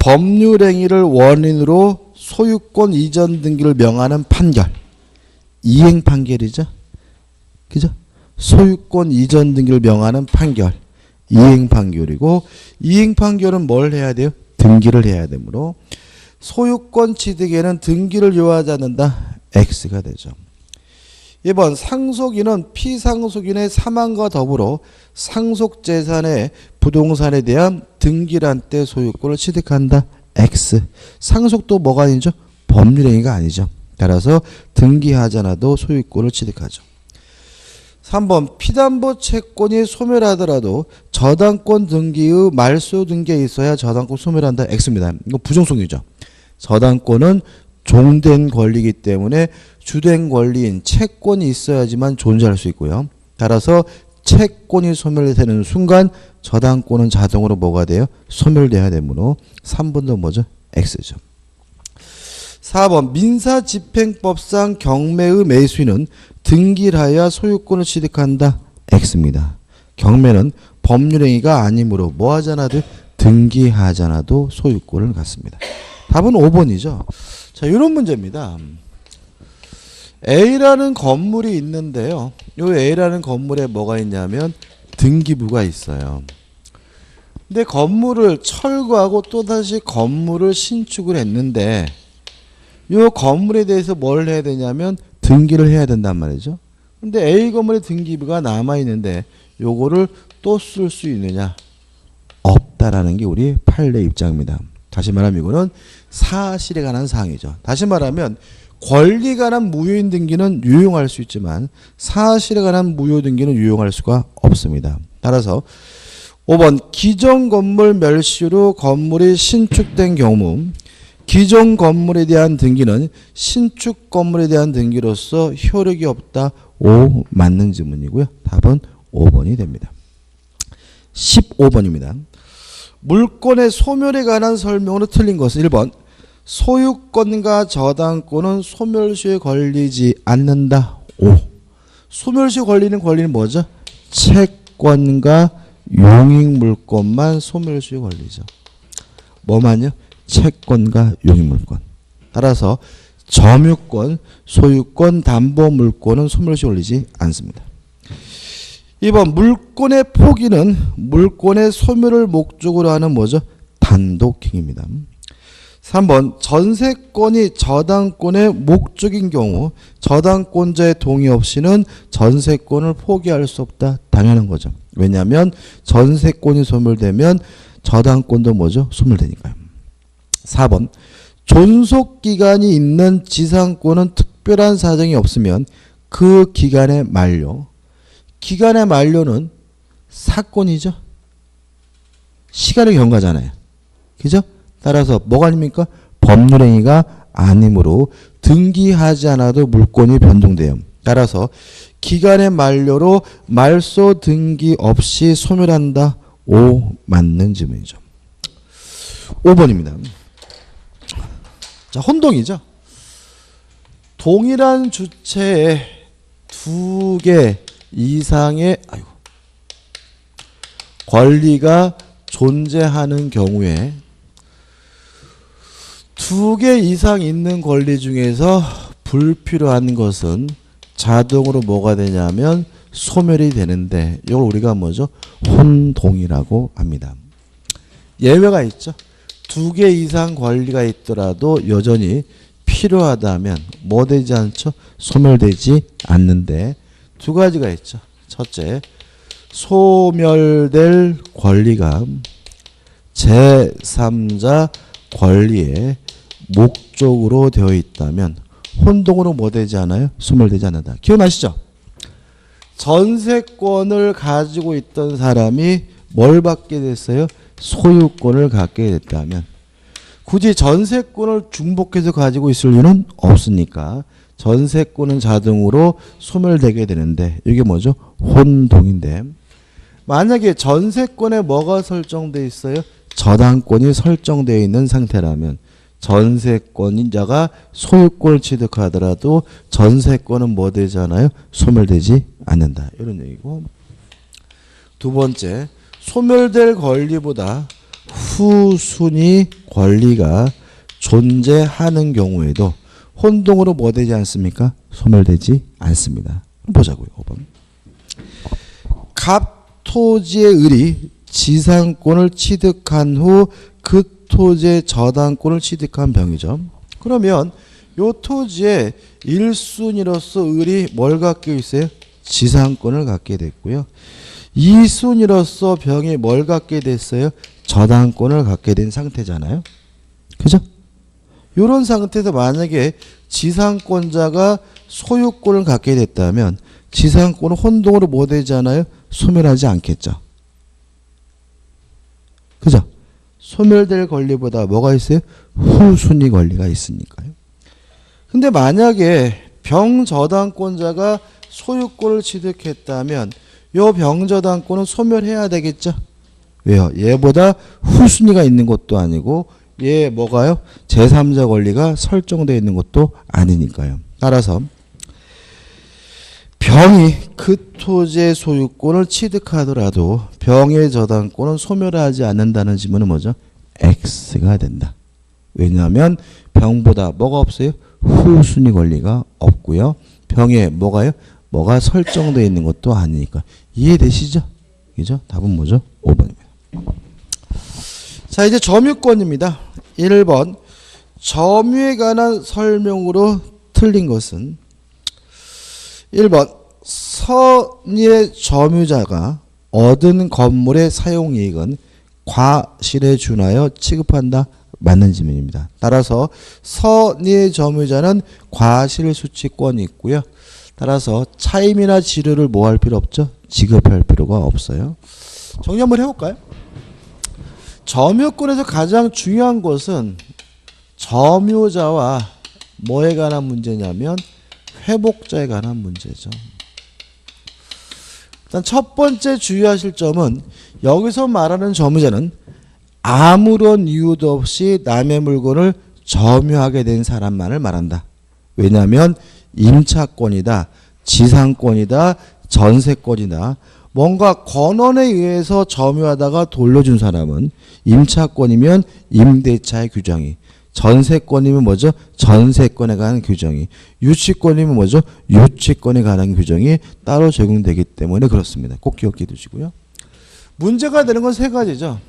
법률행위를 원인으로 소유권 이전 등기를 명하는 판결. 이행 판결이죠. 그죠? 소유권 이전 등기를 명하는 판결. 이행 판결이고, 이행 판결은 뭘 해야 돼요? 등기를 해야 되므로 소유권 취득에는 등기를 요하지 않는다. X가 되죠. 2번 상속인은 피상속인의 사망과 더불어 상속재산의 부동산에 대한 등기란 때 소유권을 취득한다. X. 상속도 뭐가 아니죠? 법률행위가 아니죠. 따라서 등기하지 않아도 소유권을 취득하죠. 3번 피담보 채권이 소멸하더라도 저당권 등기의 말소 등기에 있어야 저당권 소멸한다. X입니다. 이거 부정송이죠. 저당권은 종된 권리이기 때문에 주된 권리인 채권이 있어야지만 존재할 수 있고요. 따라서 채권이 소멸되는 순간 저당권은 자동으로 뭐가 돼요? 소멸돼야 되므로 3번도 뭐죠? X죠. 4번 민사집행법상 경매의 매수인은 등기를 하여 소유권을 취득한다. X입니다. 경매는 법률행위가 아니므로 뭐 하지 않아도 등기하지 않아도 소유권을 갖습니다. 답은 5번이죠. 자, 이런 문제입니다. A라는 건물이 있는데요. 이 A라는 건물에 뭐가 있냐면 등기부가 있어요. 근데 건물을 철거하고 또다시 건물을 신축을 했는데 이 건물에 대해서 뭘 해야 되냐면 등기를 해야 된단 말이죠. 근데 A 건물의 등기부가 남아있는데 요거를 또 쓸 수 있느냐? 없다라는 게 우리 판례 입장입니다. 다시 말하면 이거는 사실에 관한 사항이죠. 다시 말하면 권리에 관한 무효인 등기는 유용할 수 있지만 사실에 관한 무효 등기는 유용할 수가 없습니다. 따라서 5번 기존 건물 멸시로 건물이 신축된 경우 기존 건물에 대한 등기는 신축 건물에 대한 등기로서 효력이 없다. O 맞는 지문이고요. 답은 5번이 됩니다. 15번입니다. 물권의 소멸에 관한 설명으로 틀린 것은 1번 소유권과 저당권은 소멸시에 걸리지 않는다. O. 소멸시에 걸리는 권리는 뭐죠? 채권과 용익물권만 소멸시에 걸리죠. 뭐만요? 채권과 용익물권. 따라서 점유권, 소유권, 담보물권은 소멸시에 걸리지 않습니다. 2번 물권의 포기는 물권의 소멸을 목적으로 하는 뭐죠? 단독행위입니다. 3번 전세권이 저당권의 목적인 경우 저당권자의 동의 없이는 전세권을 포기할 수 없다. 당연한 거죠. 왜냐하면 전세권이 소멸되면 저당권도 뭐죠? 소멸되니까요. 4번 존속기간이 있는 지상권은 특별한 사정이 없으면 그 기간의 만료. 기간의 만료는 사건이죠. 시간을 경과잖아요. 그죠? 따라서 뭐가 아닙니까? 법률행위가 아니므로 등기하지 않아도 물권이 변동돼요. 따라서 기간의 만료로 말소 등기 없이 소멸한다. O 맞는 지문이죠. 5번입니다. 자, 혼동이죠. 동일한 주체에 두 개 이상의 권리가 존재하는 경우에 두 개 이상 있는 권리 중에서 불필요한 것은 자동으로 뭐가 되냐면 소멸이 되는데 이걸 우리가 뭐죠? 혼동이라고 합니다. 예외가 있죠. 두 개 이상 권리가 있더라도 여전히 필요하다면 뭐 되지 않죠? 소멸되지 않는데 두 가지가 있죠. 첫째, 소멸될 권리가 제3자 권리의 목적으로 되어 있다면 혼동으로 뭐 되지 않아요? 소멸되지 않는다. 기억나시죠? 전세권을 가지고 있던 사람이 뭘 받게 됐어요? 소유권을 갖게 됐다면 굳이 전세권을 중복해서 가지고 있을 이유는 없으니까 전세권은 자동으로 소멸되게 되는데 이게 뭐죠? 혼동인데 만약에 전세권에 뭐가 설정되어 있어요? 저당권이 설정되어 있는 상태라면 전세권자가 소유권을 취득하더라도 전세권은 뭐 되잖아요? 소멸되지 않는다. 이런 얘기고 두 번째, 소멸될 권리보다 후순위 권리가 존재하는 경우에도 혼동으로 뭐 되지 않습니까? 소멸되지 않습니다. 보자고요. 5번. 갑토지의 을이 지상권을 취득한 후 그 토지의 저당권을 취득한 병이죠. 그러면 요 토지에 1순위로서 을이 뭘 갖게 있어요? 지상권을 갖게 됐고요. 2순위로서 병이 뭘 갖게 됐어요? 저당권을 갖게 된 상태잖아요. 그죠? 요런 상태에서 만약에 지상권자가 소유권을 갖게 됐다면 지상권은 혼동으로 뭐 되잖아요? 소멸하지 않겠죠. 그죠? 소멸될 권리보다 뭐가 있어요? 후순위 권리가 있으니까요. 근데 만약에 병저당권자가 소유권을 취득했다면 요 병저당권은 소멸해야 되겠죠. 왜요? 얘보다 후순위가 있는 것도 아니고 얘 뭐가요? 제3자 권리가 설정되어 있는 것도 아니니까요. 따라서 병이 그 토지의 소유권을 취득하더라도 병의 저당권은 소멸하지 않는다는 지문은 뭐죠? X가 된다. 왜냐하면 병보다 뭐가 없어요? 후순위 권리가 없고요. 병에 뭐가요? 뭐가 설정되어 있는 것도 아니니까. 이해되시죠? 그죠? 답은 뭐죠? 5번입니다. 자, 이제 점유권입니다. 1번. 점유에 관한 설명으로 틀린 것은 1번. 선의의 점유자가 얻은 건물의 사용이익은 과실에 준하여 취급한다. 맞는 지문입니다. 따라서 선의의 점유자는 과실수취권이 있고요. 따라서 차임이나 지료를 뭐 할 필요 없죠? 지급할 필요가 없어요. 정리 한번 해볼까요? 점유권에서 가장 중요한 것은 점유자와 뭐에 관한 문제냐면 회복자에 관한 문제죠. 일단 첫 번째 주의하실 점은 여기서 말하는 점유자는 아무런 이유도 없이 남의 물건을 점유하게 된 사람만을 말한다. 왜냐하면 임차권이다, 지상권이다, 전세권이다. 뭔가 권한에 의해서 점유하다가 돌려준 사람은 임차권이면 임대차의 규정이, 전세권이면 뭐죠? 전세권에 관한 규정이, 유치권이면 뭐죠? 유치권에 관한 규정이 따로 적용되기 때문에 그렇습니다. 꼭 기억해 두시고요. 문제가 되는 건 세 가지죠.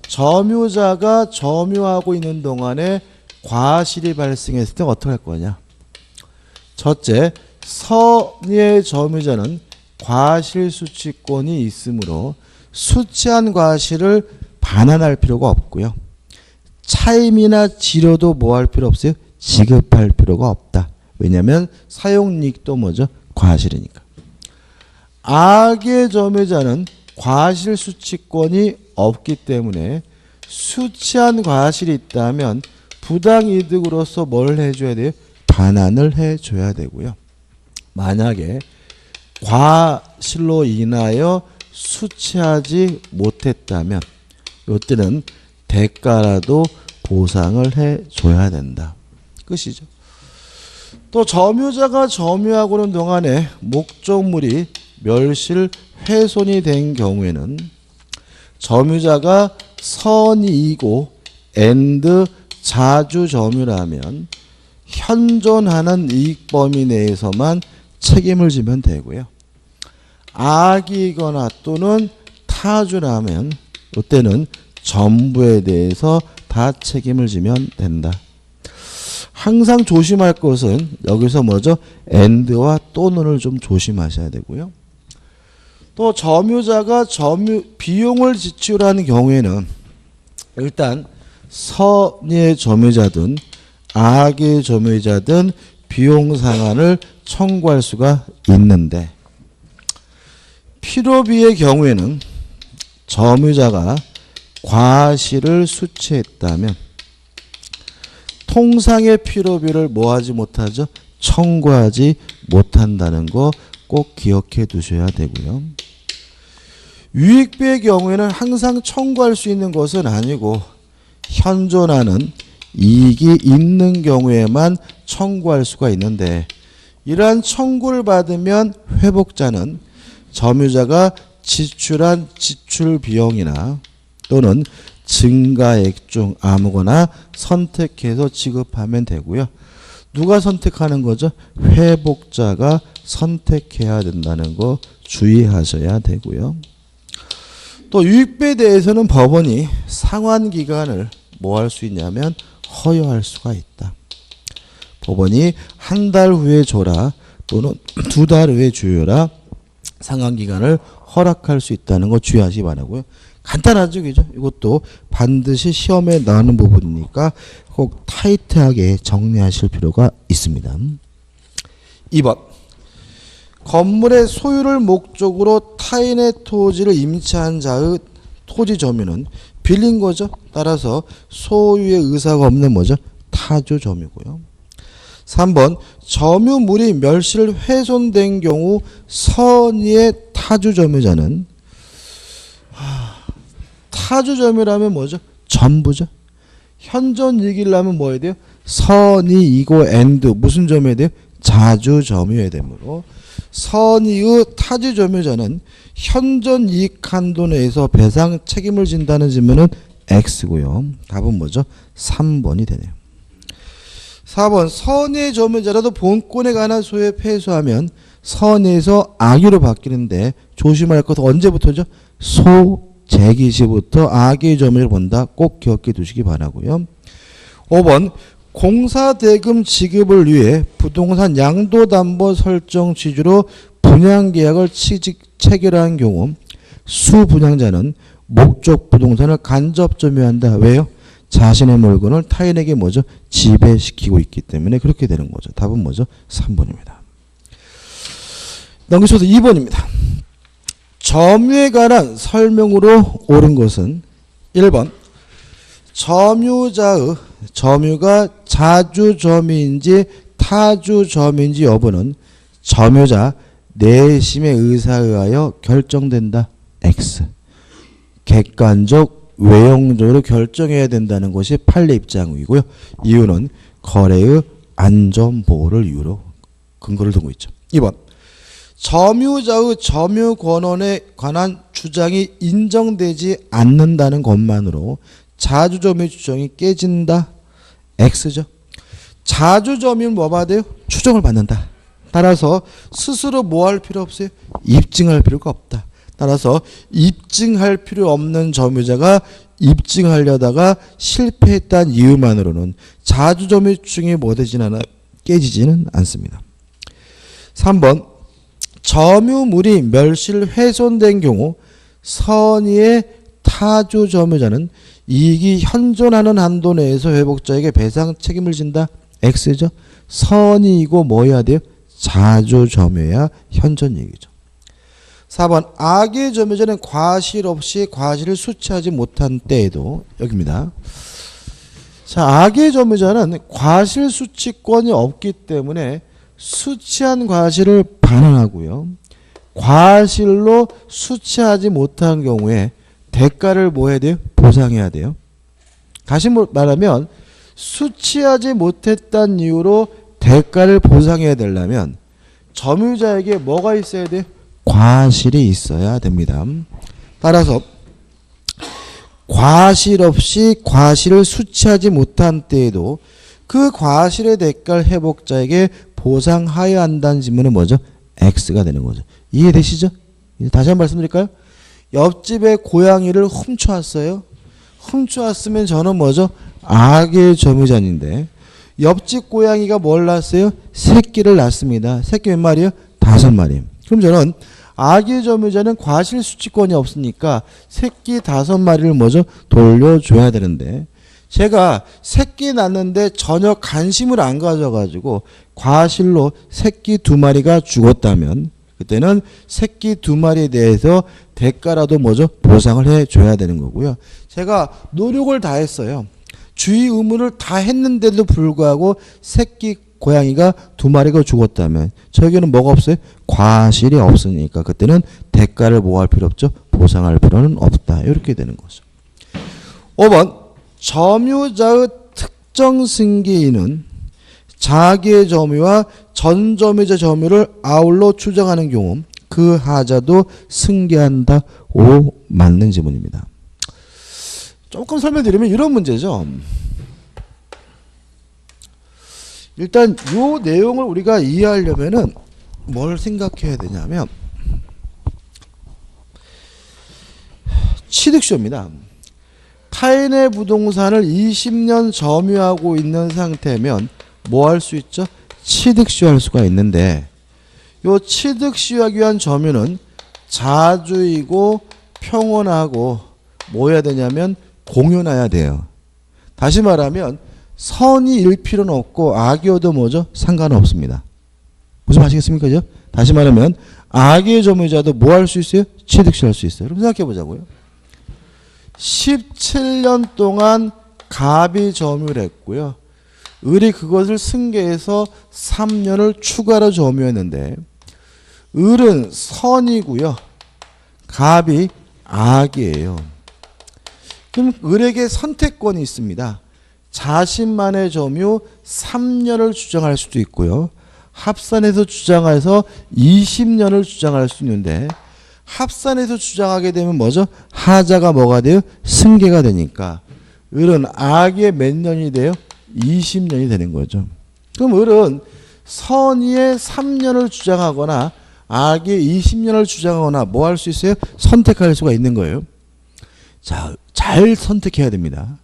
점유자가 점유하고 있는 동안에 과실이 발생했을 때 어떻게 할 거냐. 첫째, 선의의 점유자는 과실수취권이 있으므로 수취한 과실을 반환할 필요가 없고요. 차임이나 지료도 뭐 할 필요 없어요? 지급할 필요가 없다. 왜냐하면 사용이익도 뭐죠? 과실이니까. 악의 점유자는 과실수취권이 없기 때문에 수취한 과실이 있다면 부당이득으로서 뭘 해줘야 돼요? 반환을 해줘야 되고요. 만약에 과실로 인하여 수취하지 못했다면 이때는 대가라도 보상을 해줘야 된다. 끝이죠. 또 점유자가 점유하고는 동안에 목적물이 멸실, 훼손이 된 경우에는 점유자가 선이이고 앤드 자주 점유라면 현존하는 이익 범위 내에서만 책임을 지면 되고요. 악이거나 또는 타주라면 이때는 전부에 대해서 다 책임을 지면 된다. 항상 조심할 것은 여기서 뭐죠? 앤드와 또는을 좀 조심하셔야 되고요. 또 점유자가 비용을 지출하는 경우에는 일단 선의의 점유자든 악의 점유자든 비용 상한을 청구할 수가 있는데 필요비의 경우에는 점유자가 과실을 수취했다면 통상의 필요비를 뭐하지 못하죠? 청구하지 못한다는 거 꼭 기억해 두셔야 되고요. 유익비의 경우에는 항상 청구할 수 있는 것은 아니고 현존하는 이익이 있는 경우에만 청구할 수가 있는데 이러한 청구를 받으면 회복자는 점유자가 지출한 지출 비용이나 또는 증가액 중 아무거나 선택해서 지급하면 되고요. 누가 선택하는 거죠? 회복자가 선택해야 된다는 거 주의하셔야 되고요. 또 유익비에 대해서는 법원이 상환기간을 뭐 할 수 있냐면 허용할 수가 있다. 법원이 한 달 후에 줘라 또는 두 달 후에 주여라 상환기간을 허락할 수 있다는 거 주의하시기 바라고요. 간단하죠, 그죠? 이것도 반드시 시험에 나오는 부분이니까 꼭 타이트하게 정리하실 필요가 있습니다. 2번. 건물의 소유를 목적으로 타인의 토지를 임차한 자의 토지 점유는 빌린 거죠. 따라서 소유의 의사가 없는 뭐죠? 타주 점유고요. 3번. 점유물이 멸실 훼손된 경우 선의의 타주 점유자는 타주 점유라면 뭐죠? 전부죠. 현존 이익이라면 뭐 해야 돼요? 선의이고 and 무슨 점유해야 돼요? 자주 점유해야 되므로 선의의 타주 점유자는 현존 이익 한도 내에서 배상 책임을 진다는 질문은 X고요. 답은 뭐죠? 3번이 되네요. 4번. 선의의 점유자라도 본권에 관한 소유에 패소하면 선의에서 악의로 바뀌는데 조심할 것은 언제부터죠? 소재기 시부터 악의 점유를 본다. 꼭 기억해 두시기 바라고요. 5번. 공사대금 지급을 위해 부동산 양도담보 설정 취지로 분양계약을 체결한 경우 수분양자는 목적 부동산을 간접 점유한다. 왜요? 자신의 물건을 타인에게 뭐죠? 지배시키고 있기 때문에 그렇게 되는 거죠. 답은 뭐죠? 3번입니다. 넘기셔서 2번입니다. 점유에 관한 설명으로 옳은 것은 1번. 점유가 자주 점유인지 타주 점유인지 여부는 점유자 내심의 의사에 의하여 결정된다. X. 객관적 외형적으로 결정해야 된다는 것이 판례 입장이고요. 이유는 거래의 안전보호를 이유로 근거를 두고 있죠. 2번. 점유자의 점유 권한에 관한 주장이 인정되지 않는다는 것만으로 자주점유 주장이 깨진다. X죠. 자주점유는 뭐 받아요? 추정을 받는다. 따라서 스스로 뭐 할 필요 없어요? 입증할 필요가 없다. 따라서 입증할 필요 없는 점유자가 입증하려다가 실패했다는 이유만으로는 자주점유 주장이 뭐 되진 않아? 깨지지는 않습니다. 3번. 점유물이 멸실 훼손된 경우 선의의 타주 점유자는 이익이 현존하는 한도 내에서 회복자에게 배상 책임을 진다. X죠. 선의이고 뭐 해야 돼요? 자주 점유해야 현존 이익이죠. 4번. 악의 점유자는 과실 없이 과실을 수취하지 못한 때에도 여기입니다. 자, 악의 점유자는 과실 수취권이 없기 때문에 수취한 과실을 반환하고요. 과실로 수취하지 못한 경우에 대가를 뭐 해야 돼요? 보상해야 돼요. 다시 말하면 수취하지 못했다는 이유로 대가를 보상해야 되려면 점유자에게 뭐가 있어야 돼요? 과실이 있어야 됩니다. 따라서 과실 없이 과실을 수취하지 못한 때에도 그 과실의 대가를 회복자에게 보상하여야 한다는 질문은 뭐죠? X가 되는 거죠. 이해되시죠? 다시 한번 말씀드릴까요? 옆집에 고양이를 훔쳐왔어요. 훔쳐왔으면 저는 뭐죠? 악의 점유자인데 옆집 고양이가 뭘 낳았어요? 새끼를 낳습니다. 새끼 몇 마리요? 5마리. 그럼 저는 악의 점유자는 과실 수취권이 없으니까 새끼 5마리를 뭐죠? 돌려줘야 되는데 제가 새끼 낳는데 전혀 관심을 안 가져가지고 과실로 새끼 2마리가 죽었다면 그때는 새끼 2마리에 대해서 대가라도 뭐죠? 보상을 해줘야 되는 거고요. 제가 노력을 다 했어요. 주의 의무를 다 했는데도 불구하고 새끼 고양이가 2마리가 죽었다면 저에게는 뭐가 없어요? 과실이 없으니까 그때는 대가를 뭐 할 필요 없죠? 보상할 필요는 없다. 이렇게 되는 거죠. 5번. 점유자의 특정 승계인은 자기의 점유와 전 점유자 점유를 아울러 추정하는 경우 그 하자도 승계한다. O 맞는 지문입니다. 조금 설명드리면 이런 문제죠. 일단 요 내용을 우리가 이해하려면은 뭘 생각해야 되냐면 취득시효입니다. 타인의 부동산을 20년 점유하고 있는 상태면 뭐 할 수 있죠? 취득시효 할 수가 있는데 요 취득시효하기 위한 점유는 자주이고 평온하고 뭐 해야 되냐면 공유나야 돼요. 다시 말하면 선이 일 필요는 없고 악이어도 뭐죠? 상관없습니다. 무슨 말이겠습니까? 그죠? 다시 말하면 악의 점유자도 뭐 할 수 있어요? 취득시효 할 수 있어요. 그럼 생각해 보자고요. 17년 동안 갑이 점유를 했고요. 을이 그것을 승계해서 3년을 추가로 점유했는데 을은 선이고요. 갑이 악이에요. 그럼 을에게 선택권이 있습니다. 자신만의 점유 3년을 주장할 수도 있고요. 합산해서 주장해서 20년을 주장할 수 있는데 합산해서 주장하게 되면 뭐죠? 하자가 뭐가 돼요? 승계가 되니까 을은 악의 몇 년이 돼요? 20년이 되는 거죠. 그럼 을은 선의의 3년을 주장하거나 악의 20년을 주장하거나 뭐 할 수 있어요? 선택할 수가 있는 거예요. 자, 잘 선택해야 됩니다.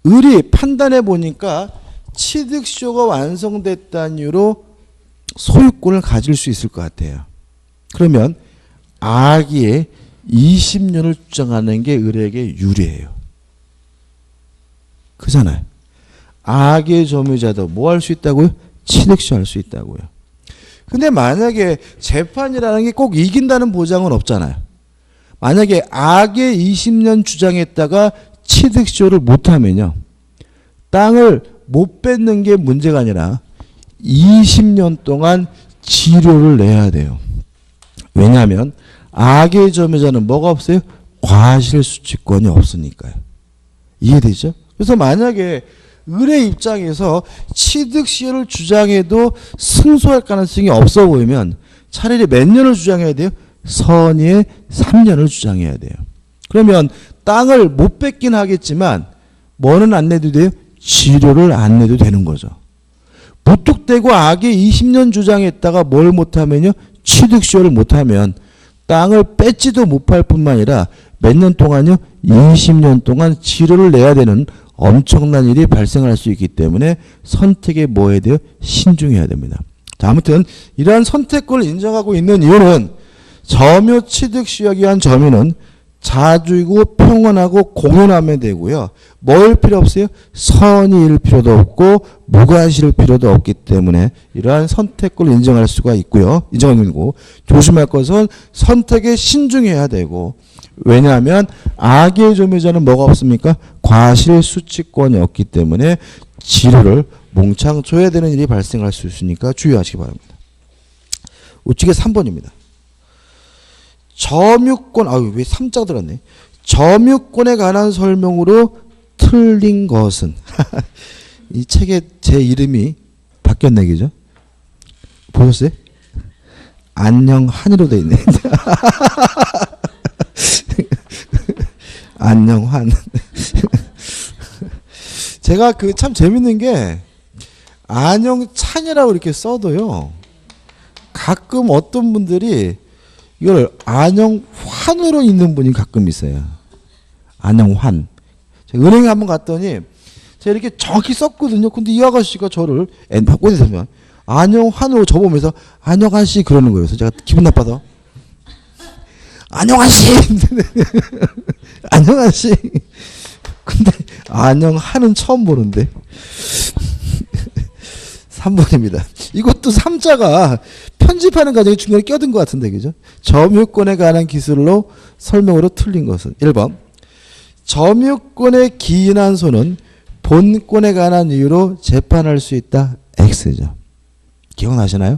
을이 판단해 보니까 취득시효가 완성됐다는 이유로 소유권을 가질 수 있을 것 같아요. 그러면 악의 20년을 주장하는 게 을에게 유리해요. 그잖아요. 악의 점유자도 뭐 할 수 있다고요? 취득시효 할 수 있다고요. 근데 만약에 재판이라는 게 꼭 이긴다는 보장은 없잖아요. 만약에 악의 20년 주장했다가 취득시효를 못하면요. 땅을 못 뺏는 게 문제가 아니라 20년 동안 지료를 내야 돼요. 왜냐하면 악의 점유자는 뭐가 없어요? 과실수취권이 없으니까요. 이해되죠? 그래서 만약에 을의 입장에서 취득시효를 주장해도 승소할 가능성이 없어 보이면 차라리 몇 년을 주장해야 돼요? 선의의 3년을 주장해야 돼요. 그러면 땅을 못 뺏긴 하겠지만 뭐는 안 내도 돼요? 지료를 안 내도 되는 거죠. 무뚝대고 악의 20년 주장했다가 뭘 못하면요? 취득시효를 못하면 땅을 뺏지도 못할 뿐만 아니라 몇 년 동안요? 20년 동안 지료를 내야 되는 엄청난 일이 발생할 수 있기 때문에 선택에 뭐 해야 돼요? 신중해야 됩니다. 자, 아무튼 이러한 선택권을 인정하고 있는 이유는 점유 취득시효에 의한 점유는 자주이고 평온하고 공연하면 되고요. 뭘 필요 없어요? 선의일 필요도 없고 무관실 필요도 없기 때문에 이러한 선택권을 인정할 수가 있고요. 인정하고 조심할 것은 선택에 신중해야 되고 왜냐하면 악의 점유자는 뭐가 없습니까? 과실수취권이 없기 때문에 지료를 몽창 줘야 되는 일이 발생할 수 있으니까 주의하시기 바랍니다. 우측에 3번입니다. 점유권, 왜 3자 들었네. 점유권에 관한 설명으로 틀린 것은 이 책에 제 이름이 바뀌었네, 그죠? 보셨어요? 안녕한으로 돼 있네. 안녕한. 제가 그 참 재밌는 게 안녕찬이라고 이렇게 써도요. 가끔 어떤 분들이 이걸 안녕환으로 읽는 분이 가끔 있어요. 안녕환. 제가 은행에 한번 갔더니 제가 이렇게 정확히 썼거든요. 근데 이 아가씨가 저를 바꿔내서면 안녕환으로 접으면서 안녕한 씨 그러는 거예요. 그래서 제가 기분 나빠서 안녕한 씨. 안녕한 씨. 근데 안녕한은 처음 보는데. 3번입니다. 이것도 3자가 편집하는 과정에 중간에 껴든 것 같은데, 그죠? 점유권에 관한 기술로 설명으로 틀린 것은 1번. 점유권에 기인한 손은 본권에 관한 이유로 재판할 수 있다. X죠. 기억나시나요?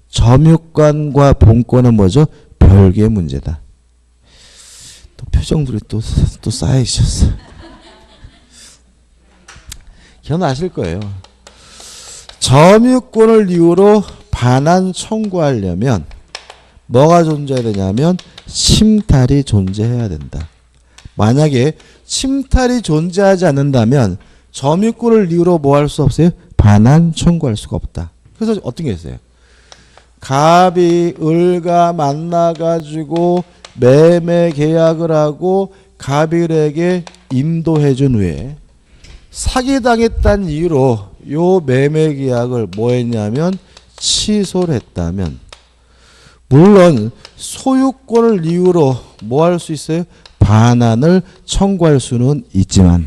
점유권과 본권은 뭐죠? 별개의 문제다. 또 표정들이 또 쌓이셨어. 기억나실 거예요. 점유권을 이유로 반환 청구하려면 뭐가 존재해야 되냐면 침탈이 존재해야 된다. 만약에 침탈이 존재하지 않는다면 점유권을 이유로 뭐 할 수 없어요? 반환 청구할 수가 없다. 그래서 어떤 게 있어요? 갑이 을과 만나가지고 매매 계약을 하고 갑이 을에게 인도해 준 후에 사기당했다는 이유로 요 매매 계약을 뭐 했냐면 취소를 했다면, 물론 소유권을 이유로 뭐 할 수 있어요? 반환을 청구할 수는 있지만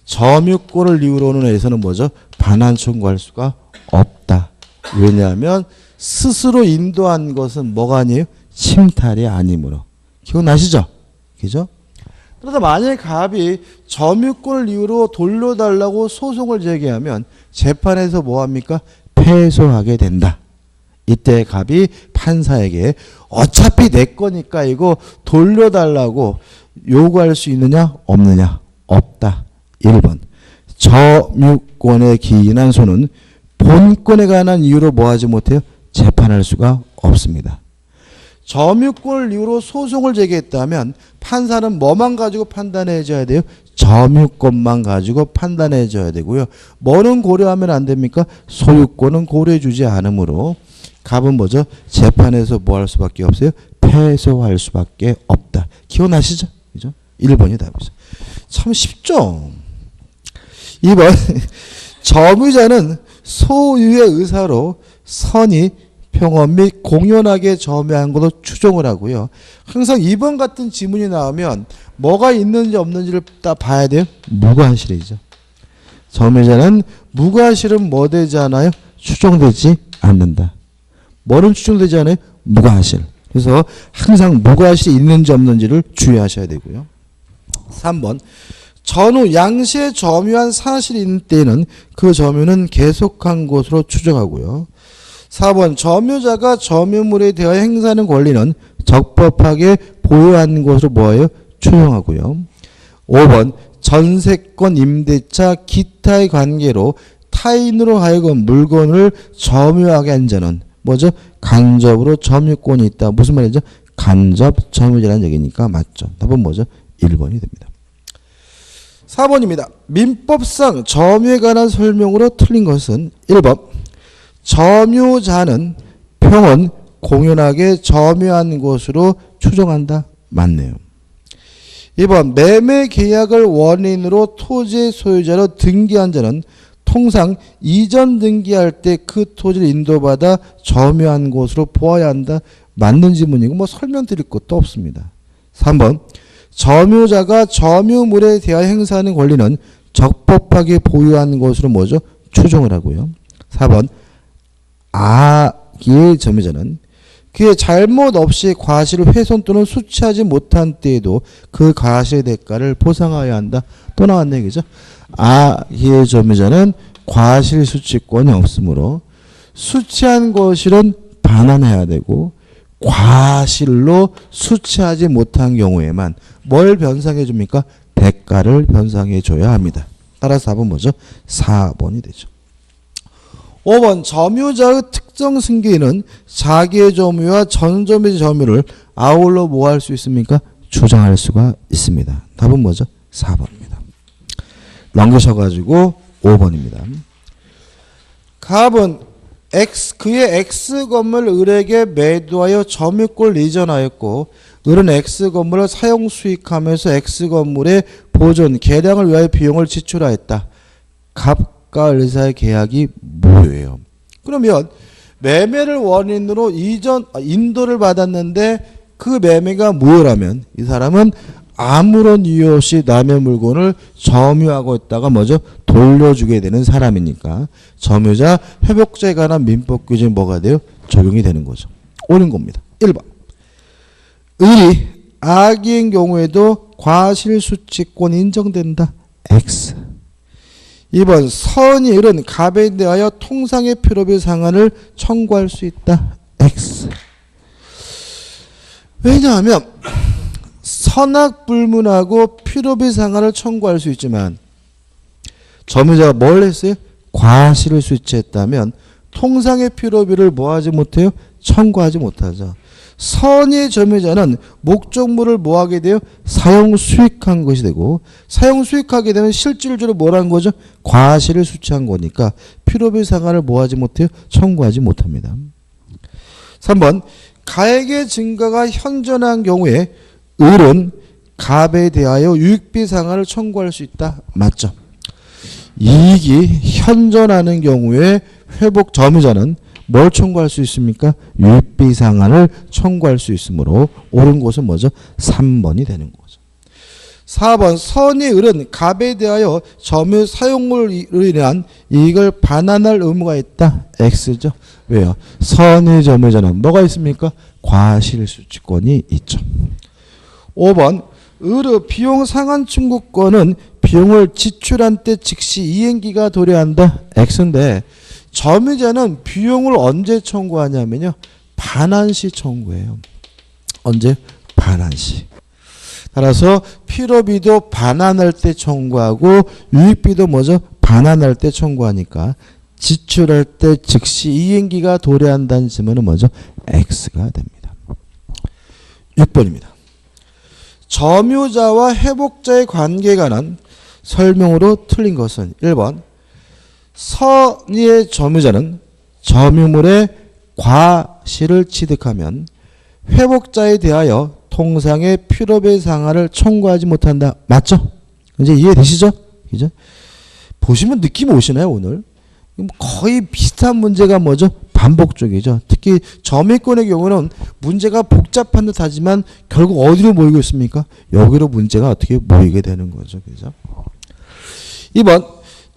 점유권을 이유로는 해서는 뭐죠? 반환 청구할 수가 없다. 왜냐하면 스스로 인도한 것은 뭐가 아니에요? 침탈이 아니므로. 기억나시죠? 그죠? 그래서 만약에 갑이 점유권을 이유로 돌려달라고 소송을 제기하면 재판에서 뭐합니까? 패소하게 된다. 이때 갑이 판사에게 어차피 내 거니까 이거 돌려달라고 요구할 수 있느냐 없느냐? 없다. 1번 점유권에 기인한 소는 본권에 관한 이유로 뭐하지 못해요? 재판할 수가 없습니다. 점유권을 이유로 소송을 제기했다면 판사는 뭐만 가지고 판단해 줘야 돼요? 점유권만 가지고 판단해 줘야 되고요. 뭐는 고려하면 안 됩니까? 소유권은 고려해 주지 않으므로 갑은 뭐죠? 재판에서 뭐 할 수밖에 없어요? 패소할 수밖에 없다. 기억나시죠? 그죠? 1번이 답이죠. 참 쉽죠? 2번 점유자는 소유의 의사로 선의, 평원 및 공연하게 점유한 것으로 추정을 하고요. 항상 2번 같은 지문이 나오면 뭐가 있는지 없는지를 딱 봐야 돼요. 무과실이죠. 점유자는 무과실은 뭐 되지 않아요? 추정되지 않는다. 뭐는 추정되지 않아요? 무과실. 그래서 항상 무과실이 있는지 없는지를 주의하셔야 되고요. 3번 전후 양시에 점유한 사실이 있는 때에는 그 점유는 계속한 것으로 추정하고요. 4번 점유자가 점유물에 대하여 행사하는 권리는 적법하게 보유한 것으로 뭐예요? 추정하고요. 5번 전세권, 임대차, 기타의 관계로 타인으로 하여금 물건을 점유하게 한 자는 뭐죠? 간접으로 점유권이 있다. 무슨 말이죠? 간접 점유자라는 얘기니까 맞죠. 답은 뭐죠? 1번이 됩니다. 4번입니다. 민법상 점유에 관한 설명으로 틀린 것은 1번 점유자는 평원 공연하게 점유한 것으로 추정한다. 맞네요. 2번 매매 계약을 원인으로 토지의 소유자로 등기한 자는 통상 이전 등기할 때 그 토지를 인도받아 점유한 것으로 보아야 한다. 맞는 지문이고 뭐 설명드릴 것도 없습니다. 3번 점유자가 점유물에 대하여 행사하는 권리는 적법하게 보유한 것으로 뭐죠? 추정을 하고요. 4번 악의 점유자는 그의 잘못 없이 과실을 훼손 또는 수취하지 못한 때에도 그 과실의 대가를 보상하여야 한다. 또 나왔네, 그죠? 악의 점유자는 과실 수취권이 없으므로 수취한 과실은 반환해야 되고 과실로 수취하지 못한 경우에만 뭘 변상해 줍니까? 대가를 변상해 줘야 합니다. 따라서 4번 뭐죠? 4번이 되죠. 5번 점유자의 특정 승계인은 자기의 점유와 전 점유자의 점유를 아울러 뭐 할 수 있습니까? 주장할 수가 있습니다. 답은 뭐죠? 4번입니다. 넘기셔가지고 5번입니다. 갑은 그의 X 건물 을에게 매도하여 점유권을 이전하였고 을은 X 건물을 사용 수익하면서 X 건물의 보존, 개량을 위하여 비용을 지출하였다. 갑과 을 사이의 계약이 뭐예요? 그러면 매매를 원인으로 인도를 받았는데 그 매매가 무엇이라면 이 사람은 아무런 이유 없이 남의 물건을 점유하고 있다가 뭐죠? 돌려주게 되는 사람이니까 점유자 회복자에 관한 민법 규정이 뭐가 돼요? 적용이 되는 거죠. 옳은 겁니다. 1번 을이 악인 경우에도 과실수취권 인정된다. X. 2번 선이 을은 갑에 대하여 통상의 필요비 상한을 청구할 수 있다. X. 왜냐하면 선악불문하고 필요비 상한을 청구할 수 있지만 점유자가 뭘 했어요? 과실을 수취했다면 통상의 필요비를 뭐하지 못해요? 청구하지 못하죠. 선의 점유자는 목적물을 뭐하게 돼요? 사용 수익한 것이 되고 사용 수익하게 되면 실질적으로 뭐라는 거죠? 과실을 수취한 거니까 필요비 상한을 뭐하지 못해요? 청구하지 못합니다. 3번 가액의 증가가 현존한 경우에 을은 갑에 대하여 유익비 상한을 청구할 수 있다. 맞죠? 이익이 현존하는 경우에 회복 점유자는 뭘 청구할 수 있습니까? 유익비 상한을 청구할 수 있으므로 옳은 것은 뭐죠? 3번이 되는 거죠. 4번 선의 을은 갑에 대하여 점유 사용으로 인한 이익을 반환할 의무가 있다. X죠. 왜요? 선의 점유자는 뭐가 있습니까? 과실수취권이 있죠. 5번 을의 비용 상한 청구권은 비용을 지출한 때 즉시 이행기가 도래한다. X인데 점유자는 비용을 언제 청구하냐면요. 반환시 청구해요. 언제? 반환시. 따라서 필요비도 반환할 때 청구하고 유익비도 뭐죠? 반환할 때 청구하니까 지출할 때 즉시 이행기가 도래한다는 질문은 뭐죠? X가 됩니다. 6번입니다. 점유자와 회복자의 관계에 관한 설명으로 틀린 것은 1번 선의의 점유자는 점유물의 과실을 취득하면 회복자에 대하여 통상의 필요비 상한을 청구하지 못한다. 맞죠? 이제 이해되시죠? 그죠? 보시면 느낌 오시나요, 오늘? 거의 비슷한 문제가 뭐죠? 반복적이죠. 특히 점유권의 경우는 문제가 복잡한 듯 하지만 결국 어디로 모이고 있습니까? 여기로 문제가 어떻게 모이게 되는 거죠. 그죠? 2번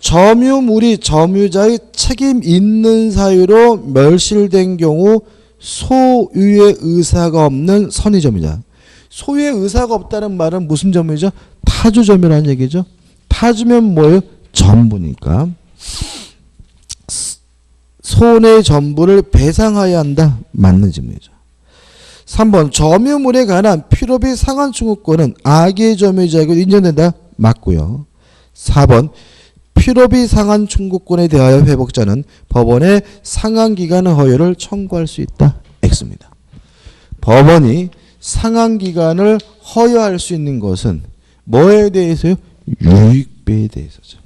점유물이 점유자의 책임 있는 사유로 멸실된 경우 소유의 의사가 없는 선의 점유자. 소유의 의사가 없다는 말은 무슨 점유죠? 타주 점유라는 얘기죠. 타주면 뭐예요? 전부니까. 손해의 전부를 배상하여야 한다. 맞는 질문이죠. 3번 점유물에 관한 필요비 상한 청구권은 악의 점유자에게 인정된다. 맞고요. 4번 필요비 상한 청구권에 대하여 회복자는 법원에 상한기간의 허용을 청구할 수 있다. X입니다. 법원이 상한기간을 허용할 수 있는 것은 뭐에 대해서요? 유익비에 대해서죠.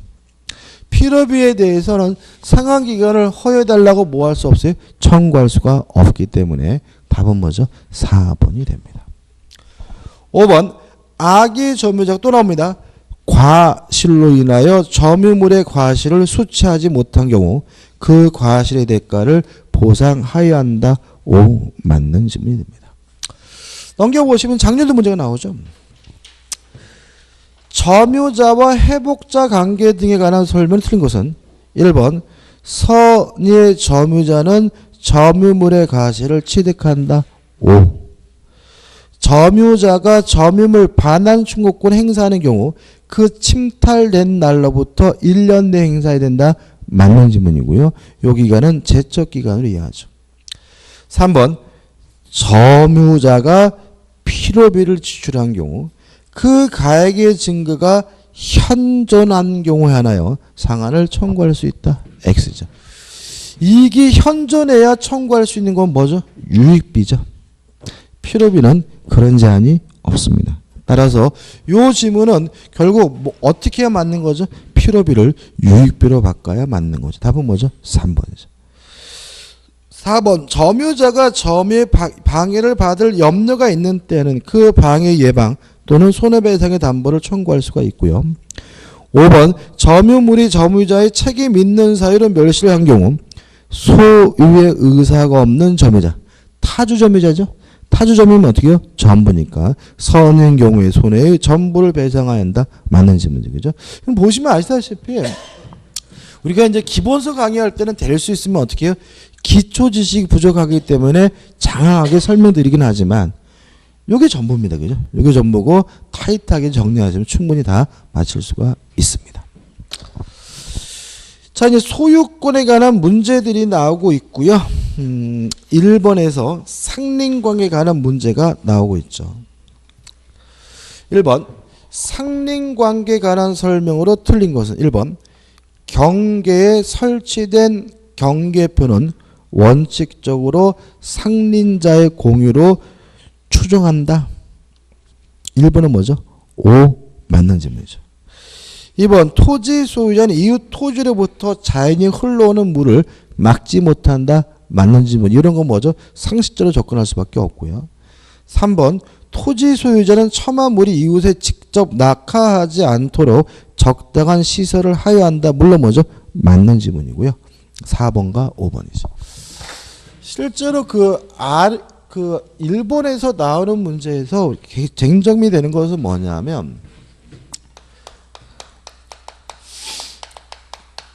필요비에 대해서는 상한기간을 허용해달라고 뭐 할 수 없어요? 청구할 수가 없기 때문에 답은 뭐죠? 4번이 됩니다. 5번 악의 점유자가 또 나옵니다. 과실로 인하여 점유물의 과실을 수취하지 못한 경우 그 과실의 대가를 보상하여야 한다. 오, 맞는 질문이 됩니다. 넘겨보시면 작년도 문제가 나오죠. 점유자와 회복자 관계 등에 관한 설명이 틀린 것은 1번 선의의 점유자는 점유물의 과실을 취득한다. 5. 점유자가 점유물 반환 청구권 행사하는 경우 그 침탈된 날로부터 1년 내 행사해야 된다. 맞는 질문이고요. 이 기간은 제척 기간으로 이해하죠. 3번 점유자가 필요비를 지출한 경우 그 가액의 증거가 현존한 경우에 하나요 상한을 청구할 수 있다. X죠. 이익이 현존해야 청구할 수 있는 건 뭐죠? 유익비죠. 필요비는 그런 제한이 없습니다. 따라서 이 지문은 결국 뭐 어떻게 해야 맞는 거죠? 필요비를 유익비로 바꿔야 맞는 거죠. 답은 뭐죠? 3번이죠. 4번 점유자가 점유의 방해를 받을 염려가 있는 때는 그 방해 예방 또는 손해배상의 담보를 청구할 수가 있고요. 5번 점유물이 점유자의 책임 있는 사유로 멸실을 한 경우 소유의 의사가 없는 점유자 타주 점유자죠. 타주 점유면 어떻게 해요? 전부니까 선인 경우에 손해의 전부를 배상해야 한다. 맞는 질문이죠. 그죠? 그럼 보시면 아시다시피 우리가 이제 기본서 강의할 때는 될 수 있으면 어떻게 해요? 기초 지식이 부족하기 때문에 장황하게 설명드리긴 하지만 이게 전부입니다. 그죠? 이게 전부고 타이트하게 정리하시면 충분히 다 맞출 수가 있습니다. 자, 이제 소유권에 관한 문제들이 나오고 있고요. 1번에서 상린관계에 관한 문제가 나오고 있죠. 1번 상린관계에 관한 설명으로 틀린 것은 1번 경계에 설치된 경계표는 원칙적으로 상린자의 공유로 추정한다. 1번은 뭐죠? O 맞는 질문이죠. 2번 토지 소유자는 이웃 토지로부터 자연히 흘러오는 물을 막지 못한다. 맞는 질문. 이런 건 뭐죠? 상식적으로 접근할 수밖에 없고요. 3번 토지 소유자는 첨화물이 이웃에 직접 낙하하지 않도록 적당한 시설을 하여한다. 물론 뭐죠? 맞는 지문이고요. 4번과 5번이죠. 실제로 일본에서 나오는 문제에서 쟁점이 되는 것은 뭐냐면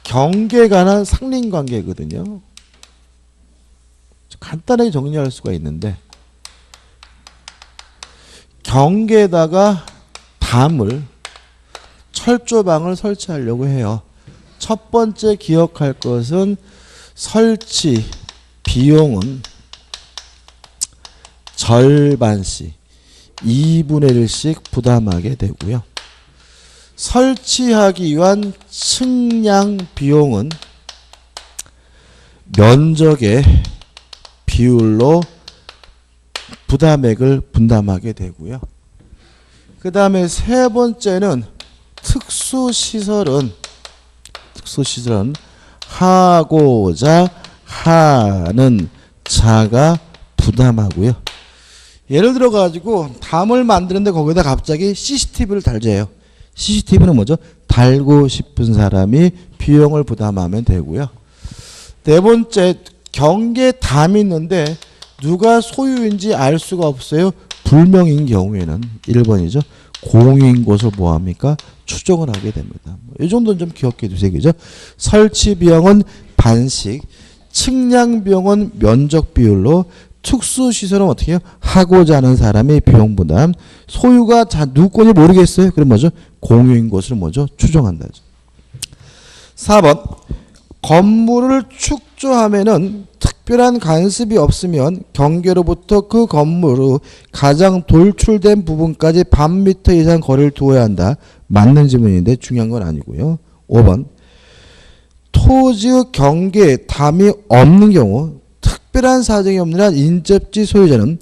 경계에 관한 상린관계거든요. 간단하게 정리할 수가 있는데 경계에다가 담을 철조망을 설치하려고 해요. 첫 번째 기억할 것은 설치 비용은 절반씩 2분의 1씩 부담하게 되고요. 설치하기 위한 측량 비용은 면적의 비율로 부담액을 분담하게 되고요. 그 다음에 세 번째는 특수시설은 하고자 하는 자가 부담하고요. 예를 들어 가지고 담을 만드는데 거기다 갑자기 CCTV를 달재요. CCTV는 뭐죠? 달고 싶은 사람이 비용을 부담하면 되고요. 네 번째, 경계에 담이 있는데 누가 소유인지 알 수가 없어요. 불명인 경우에는 1번이죠. 공유인 것을 뭐합니까? 추정을 하게 됩니다. 이 정도는 좀 기억해 두세요. 그죠? 설치 비용은 반씩, 측량 비용은 면적 비율로, 특수시설은 어떻게 해요? 하고자 하는 사람의 비용 부담, 소유가 누구 건지 모르겠어요. 그럼 뭐죠? 공유인 것을 뭐죠? 추정한다죠. 4번 건물을 축조하면은 특별한 간섭이 없으면 경계로부터 그 건물의 가장 돌출된 부분까지 반 미터 이상 거리를 두어야 한다. 맞는 질문인데 중요한 건 아니고요. 5번 토지의 경계에 담이 없는 경우 특별한 사정이 없는 한 인접지 소유자는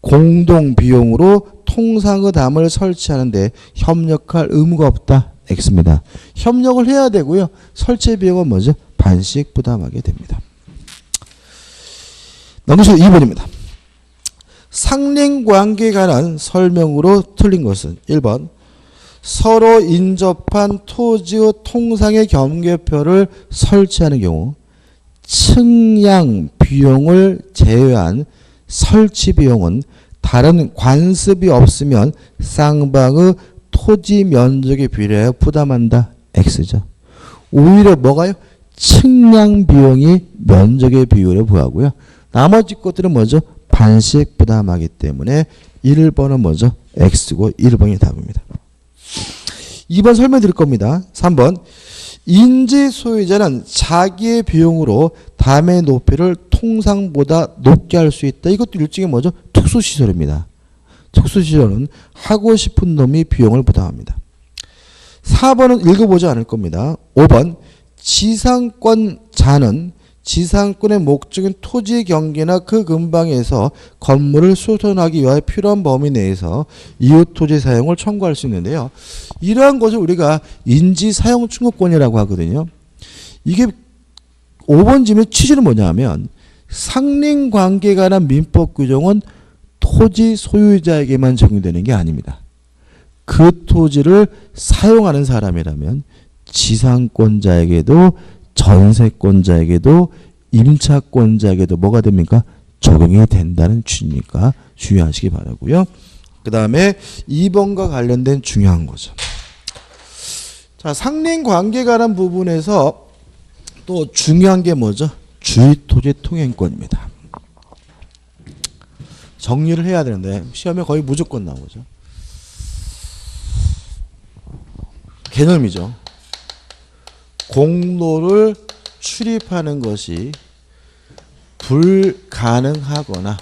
공동 비용으로 통상의 담을 설치하는데 협력할 의무가 없다. X입니다. 협력을 해야 되고요. 설치 비용은 뭐죠? 반씩 부담하게 됩니다. 넘어서 2번입니다. 상린관계에 관한 설명으로 틀린 것은 1번 서로 인접한 토지의 통상의 경계표를 설치하는 경우 측량 비용을 제외한 설치 비용은 다른 관습이 없으면 쌍방의 토지 면적에 비례하여 부담한다. X죠. 오히려 뭐가요? 측량 비용이 면적의 비율에 부하고요. 나머지 것들은 뭐죠? 반씩 부담하기 때문에 1번은 뭐죠? X고 1번이 답입니다. 2번 설명드릴 겁니다. 3번 인지 소유자는 자기의 비용으로 담의 높이를 통상보다 높게 할 수 있다. 이것도 일종의 뭐죠? 특수시설입니다. 특수시설은 하고 싶은 놈이 비용을 부담합니다. 4번은 읽어보지 않을 겁니다. 5번 지상권자는 지상권의 목적인 토지 경계나 그 근방에서 건물을 수선하기 위하여 필요한 범위 내에서 이웃 토지 사용을 청구할 수 있는데요. 이러한 것을 우리가 인지 사용 충고권이라고 하거든요. 이게 5번 질문의 취지는 뭐냐면 상린관계에 관한 민법 규정은 토지 소유자에게만 적용되는 게 아닙니다. 그 토지를 사용하는 사람이라면 지상권자에게도 전세권자에게도 임차권자에게도 뭐가 됩니까? 적용이 된다는 취지니까 주의하시기 바라고요. 그 다음에 2번과 관련된 중요한 거죠. 자, 상린관계에 관한 부분에서 또 중요한 게 뭐죠? 주의토지 통행권입니다. 정리를 해야 되는데 시험에 거의 무조건 나오죠. 개념이죠. 공로를 출입하는 것이 불가능하거나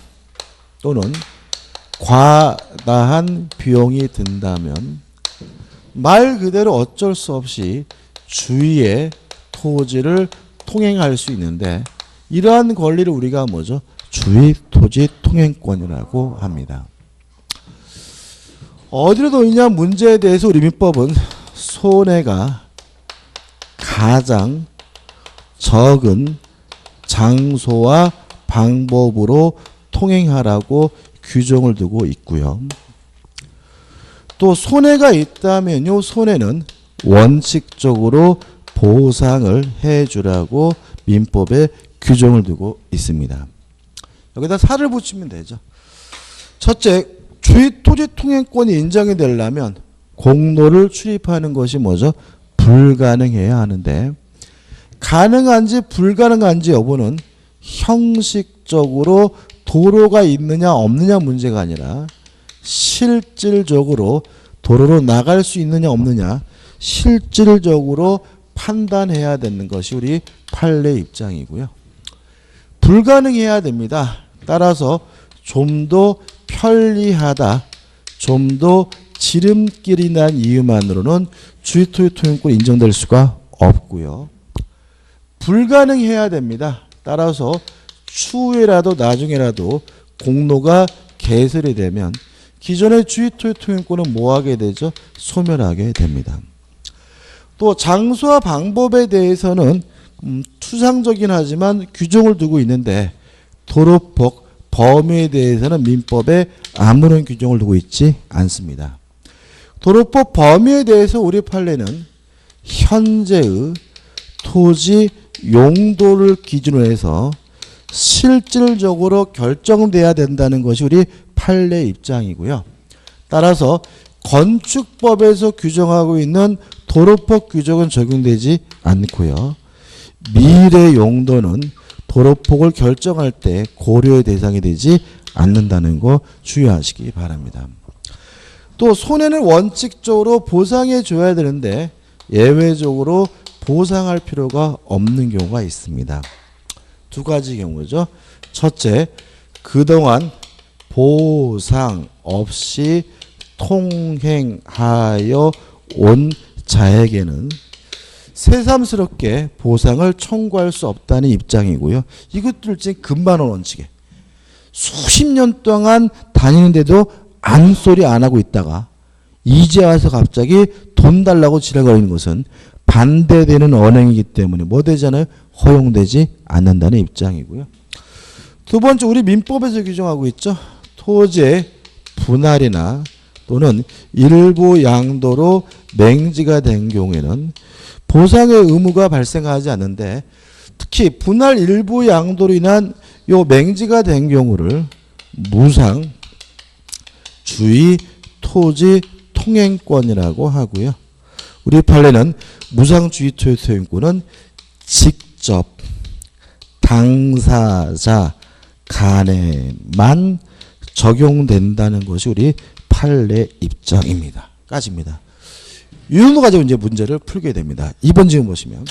또는 과다한 비용이 든다면 말 그대로 어쩔 수 없이 주위의 토지를 통행할 수 있는데 이러한 권리를 우리가 뭐죠? 주의 토지 통행권이라고 합니다. 어디로 놓이냐 문제에 대해서 우리 민법은 손해가 가장 적은 장소와 방법으로 통행하라고 규정을 두고 있고요. 또 손해가 있다면요, 손해는 원칙적으로 보상을 해주라고 민법에 규정을 두고 있습니다. 여기다 살을 붙이면 되죠. 첫째, 주의 토지 통행권이 인정이 되려면 공로를 출입하는 것이 뭐죠? 불가능해야 하는데, 가능한지 불가능한지 여부는 형식적으로 도로가 있느냐 없느냐 문제가 아니라 실질적으로 도로로 나갈 수 있느냐 없느냐 실질적으로 판단해야 되는 것이 우리 판례 입장이고요. 불가능해야 됩니다. 따라서 좀 더 편리하다, 좀 더 지름길이 난 이유만으로는 주의토지 통행권 인정될 수가 없고요. 불가능해야 됩니다. 따라서 추후에라도 나중에라도 공로가 개설이 되면 기존의 주의토지 통행권은 뭐하게 되죠? 소멸하게 됩니다. 또 장소와 방법에 대해서는 추상적이긴 하지만 규정을 두고 있는데 도로폭 범위에 대해서는 민법에 아무런 규정을 두고 있지 않습니다. 도로폭 범위에 대해서 우리 판례는 현재의 토지 용도를 기준으로 해서 실질적으로 결정돼야 된다는 것이 우리 판례 입장이고요. 따라서 건축법에서 규정하고 있는 도로폭 규정은 적용되지 않고요. 미래 용도는 도로폭을 결정할 때 고려의 대상이 되지 않는다는 거 주의하시기 바랍니다. 또 손해는 원칙적으로 보상해 줘야 되는데 예외적으로 보상할 필요가 없는 경우가 있습니다. 두 가지 경우죠. 첫째, 그동안 보상 없이 통행하여 온 자에게는 새삼스럽게 보상을 청구할 수 없다는 입장이고요. 이것도 일종의 금반원 원칙에 수십 년 동안 다니는데도 아무 소리 안 하고 있다가 이제 와서 갑자기 돈 달라고 지랄거리는 것은 반대되는 언행이기 때문에 뭐 되잖아요? 허용되지 않는다는 입장이고요. 두 번째, 우리 민법에서 규정하고 있죠. 토지의 분할이나 또는 일부 양도로 맹지가 된 경우에는 보상의 의무가 발생하지 않는데, 특히 분할 일부 양도로 인한 요 맹지가 된 경우를 무상 주의 토지 통행권이라고 하고요. 우리 판례는 무상 주의 토지 통행권은 직접 당사자 간에만 적용된다는 것이 우리 판례 입장입니다. 까집니다. 이 정도 가지고 이제 문제를 풀게 됩니다. 2번 지금 보시면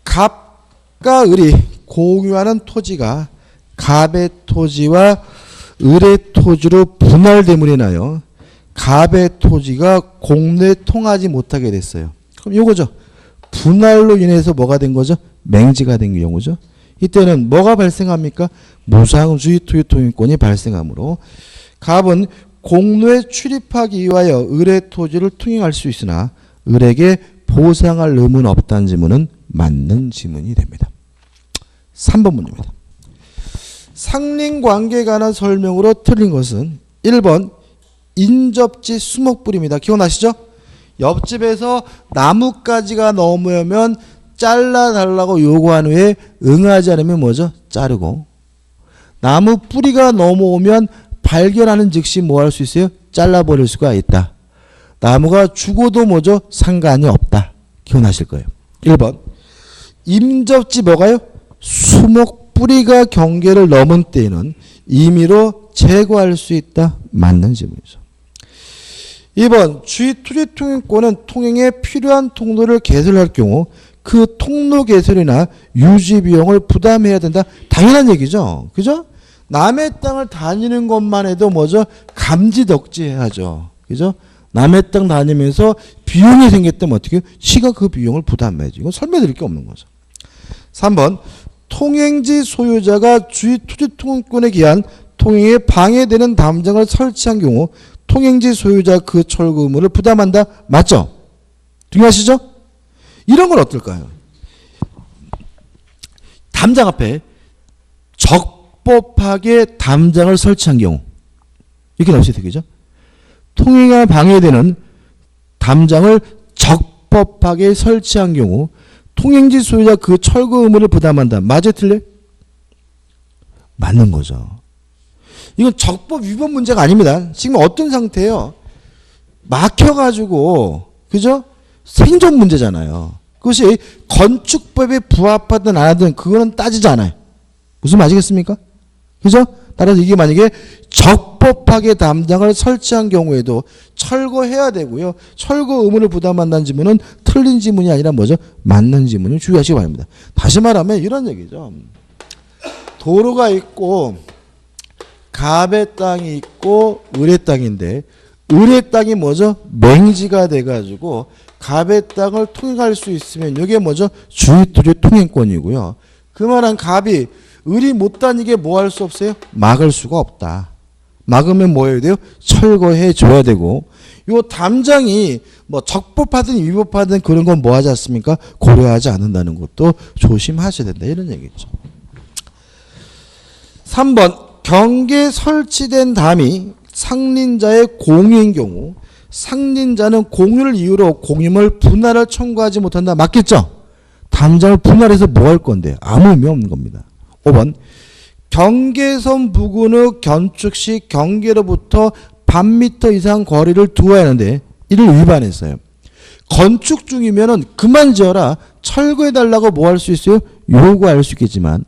갑과 을이 공유하는 토지가 갑의 토지와 을의 토지로 분할됨으로 인하여 갑의 토지가 공로에 통하지 못하게 됐어요. 그럼 요거죠. 분할로 인해서 뭐가 된 거죠? 맹지가 된 경우죠. 이때는 뭐가 발생합니까? 무상주의 토지 통행권이 발생하므로 갑은 공로에 출입하기 위하여 을의 토지를 통행할 수 있으나 을에게 보상할 의무는 없다는 지문은 맞는 지문이 됩니다. 3번 문제입니다. 상린관계에 관한 설명으로 틀린 것은 1번 인접지 수목불입니다. 기억나시죠? 옆집에서 나뭇가지가 넘으면 잘라달라고 요구한 후에 응하지 않으면 뭐죠? 자르고, 나무 뿌리가 넘어오면 발견하는 즉시 뭐 할 수 있어요? 잘라버릴 수가 있다. 나무가 죽어도 뭐죠? 상관이 없다. 기억나실 거예요. 1번 임접지 뭐가요? 수목 뿌리가 경계를 넘은 때에는 임의로 제거할 수 있다. 맞는 질문이죠. 2번 주의 토지 통행권은 통행에 필요한 통로를 개설할 경우 그 통로 개설이나 유지 비용을 부담해야 된다. 당연한 얘기죠. 그죠? 남의 땅을 다니는 것만 해도 뭐죠? 감지덕지해야죠. 그죠? 남의 땅 다니면서 비용이 생겼다면 어떻게 해요? 시가 그 비용을 부담해야지. 이건 설명드릴 게 없는 거죠. 3번 통행지 소유자가 주위 토지 통행권에 기한 통행에 방해되는 담장을 설치한 경우 통행지 소유자 그 철거 의무를 부담한다. 맞죠? 동의하시죠? 이런 건 어떨까요? 담장 앞에 적법하게 담장을 설치한 경우 이렇게 나올 수 있겠죠? 통행에 방해되는 담장을 적법하게 설치한 경우 통행지 소유자 그 철거 의무를 부담한다. 맞아요? 틀려요? 맞는 거죠. 이건 적법 위반 문제가 아닙니다. 지금 어떤 상태예요? 막혀가지고 그죠? 생존 문제잖아요. 그것이 건축법에 부합하든 안 하든 그거는 따지지 않아요. 무슨 말이겠습니까? 그죠? 따라서 이게 만약에 적법하게 담장을 설치한 경우에도 철거해야 되고요. 철거 의무를 부담한다는 지문은 틀린 지문이 아니라 뭐죠? 맞는 지문을 주의하시기 바랍니다. 다시 말하면 이런 얘기죠. 도로가 있고 갑의 땅이 있고 을의 땅인데 을의 땅이 뭐죠? 맹지가 돼가지고 갑의 땅을 통행할 수 있으면 이게 뭐죠? 주위토지 통행권이고요. 그만한 갑이 을이 못 다니게 뭐 할 수 없어요? 막을 수가 없다. 막으면 뭐 해야 돼요? 철거해 줘야 되고 요 담장이 뭐 적법하든 위법하든 그런 건 뭐 하지 않습니까? 고려하지 않는다는 것도 조심하셔야 된다. 이런 얘기죠. 3번 경계에 설치된 담이 상린자의 공유인 경우 상린자는 공유를 이유로 공유물 분할을 청구하지 못한다. 맞겠죠? 담장을 분할해서 뭐 할 건데? 아무 의미 없는 겁니다. 5번 경계선 부근의 건축 시 경계로부터 반미터 이상 거리를 두어야 하는데 이를 위반했어요. 건축 중이면은 그만 지어라. 철거해달라고 뭐 할 수 있어요? 요구할 수 있겠지만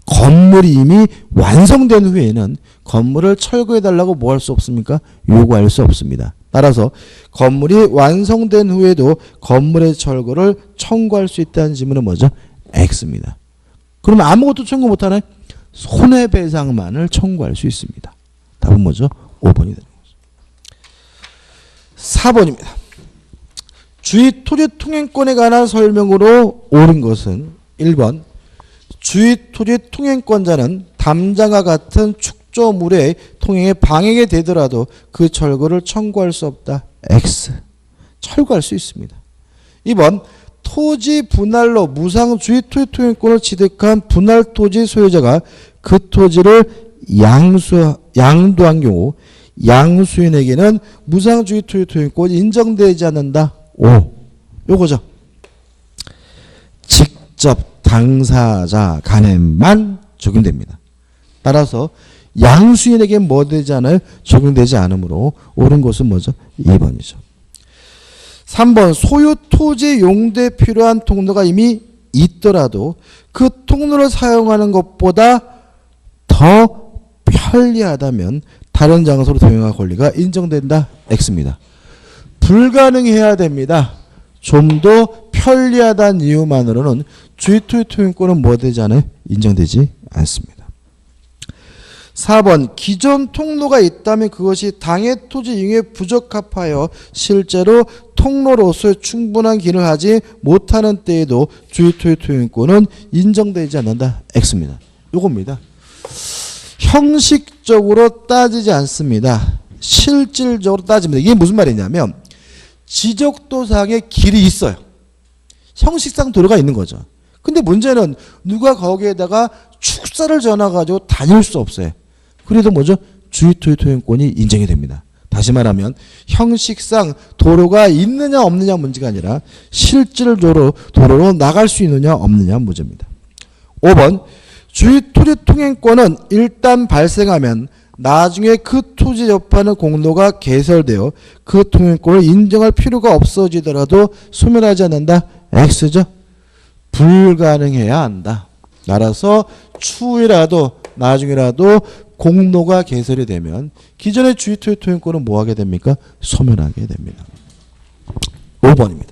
건물이 이미 완성된 후에는 건물을 철거해달라고 뭐 할 수 없습니까? 요구할 수 없습니다. 따라서 건물이 완성된 후에도 건물의 철거를 청구할 수 있다는 지문은 뭐죠? X입니다. 그러면 아무것도 청구 못하나요? 손해배상만을 청구할 수 있습니다. 답은 뭐죠? 5번이 되는 거죠. 4번입니다. 주위 토지 통행권에 관한 설명으로 옳은 것은 1번 주위 토지 통행권자는 담장과 같은 축조물의 통행에 방해가 되더라도 그 철거를 청구할 수 없다. X. 철거할 수 있습니다. 2번 토지 분할로 무상 주위 토지 통행권을 취득한 분할 토지 소유자가 그 토지를 양도한 경우 양수인에게는 무상 주위 토지 통행권이 인정되지 않는다. 5. 요거죠. 직접 당사자 간에만 적용됩니다. 따라서 양수인에게 뭐 되지 않아요? 적용되지 않으므로 옳은 것은 뭐죠? 2번이죠. 3번 소유 토지 용도에 필요한 통로가 이미 있더라도 그 통로를 사용하는 것보다 더 편리하다면 다른 장소로 도용할 권리가 인정된다. X입니다. 불가능해야 됩니다. 좀 더 편리하다는 이유만으로는 주위토지 통행권은 뭐 되지 않아요? 인정되지 않습니다. 4번 기존 통로가 있다면 그것이 당해 토지 이용에 부적합하여 실제로 통로로서 충분한 기능을 하지 못하는 때에도 주위토지 통행권은 인정되지 않는다. X입니다. 요겁니다. 형식적으로 따지지 않습니다. 실질적으로 따집니다. 이게 무슨 말이냐면 지적도상의 길이 있어요. 형식상 도로가 있는 거죠. 근데 문제는 누가 거기에다가 축사를 전화가지고 다닐 수 없어요. 그래도 뭐죠? 주위토지 통행권이 인정이 됩니다. 다시 말하면 형식상 도로가 있느냐 없느냐 문제가 아니라 실질적으로 도로로 나갈 수 있느냐 없느냐 문제입니다. 5번 주위토지 통행권은 일단 발생하면 나중에 그 토지 옆하는 공로가 개설되어 그 통행권을 인정할 필요가 없어지더라도 소멸하지 않는다. X죠. 불가능해야 한다. 따라서 추후라도 나중에라도 공로가 개설이 되면 기존의 주위토지 통행권은 뭐 하게 됩니까? 소멸하게 됩니다. 5번입니다.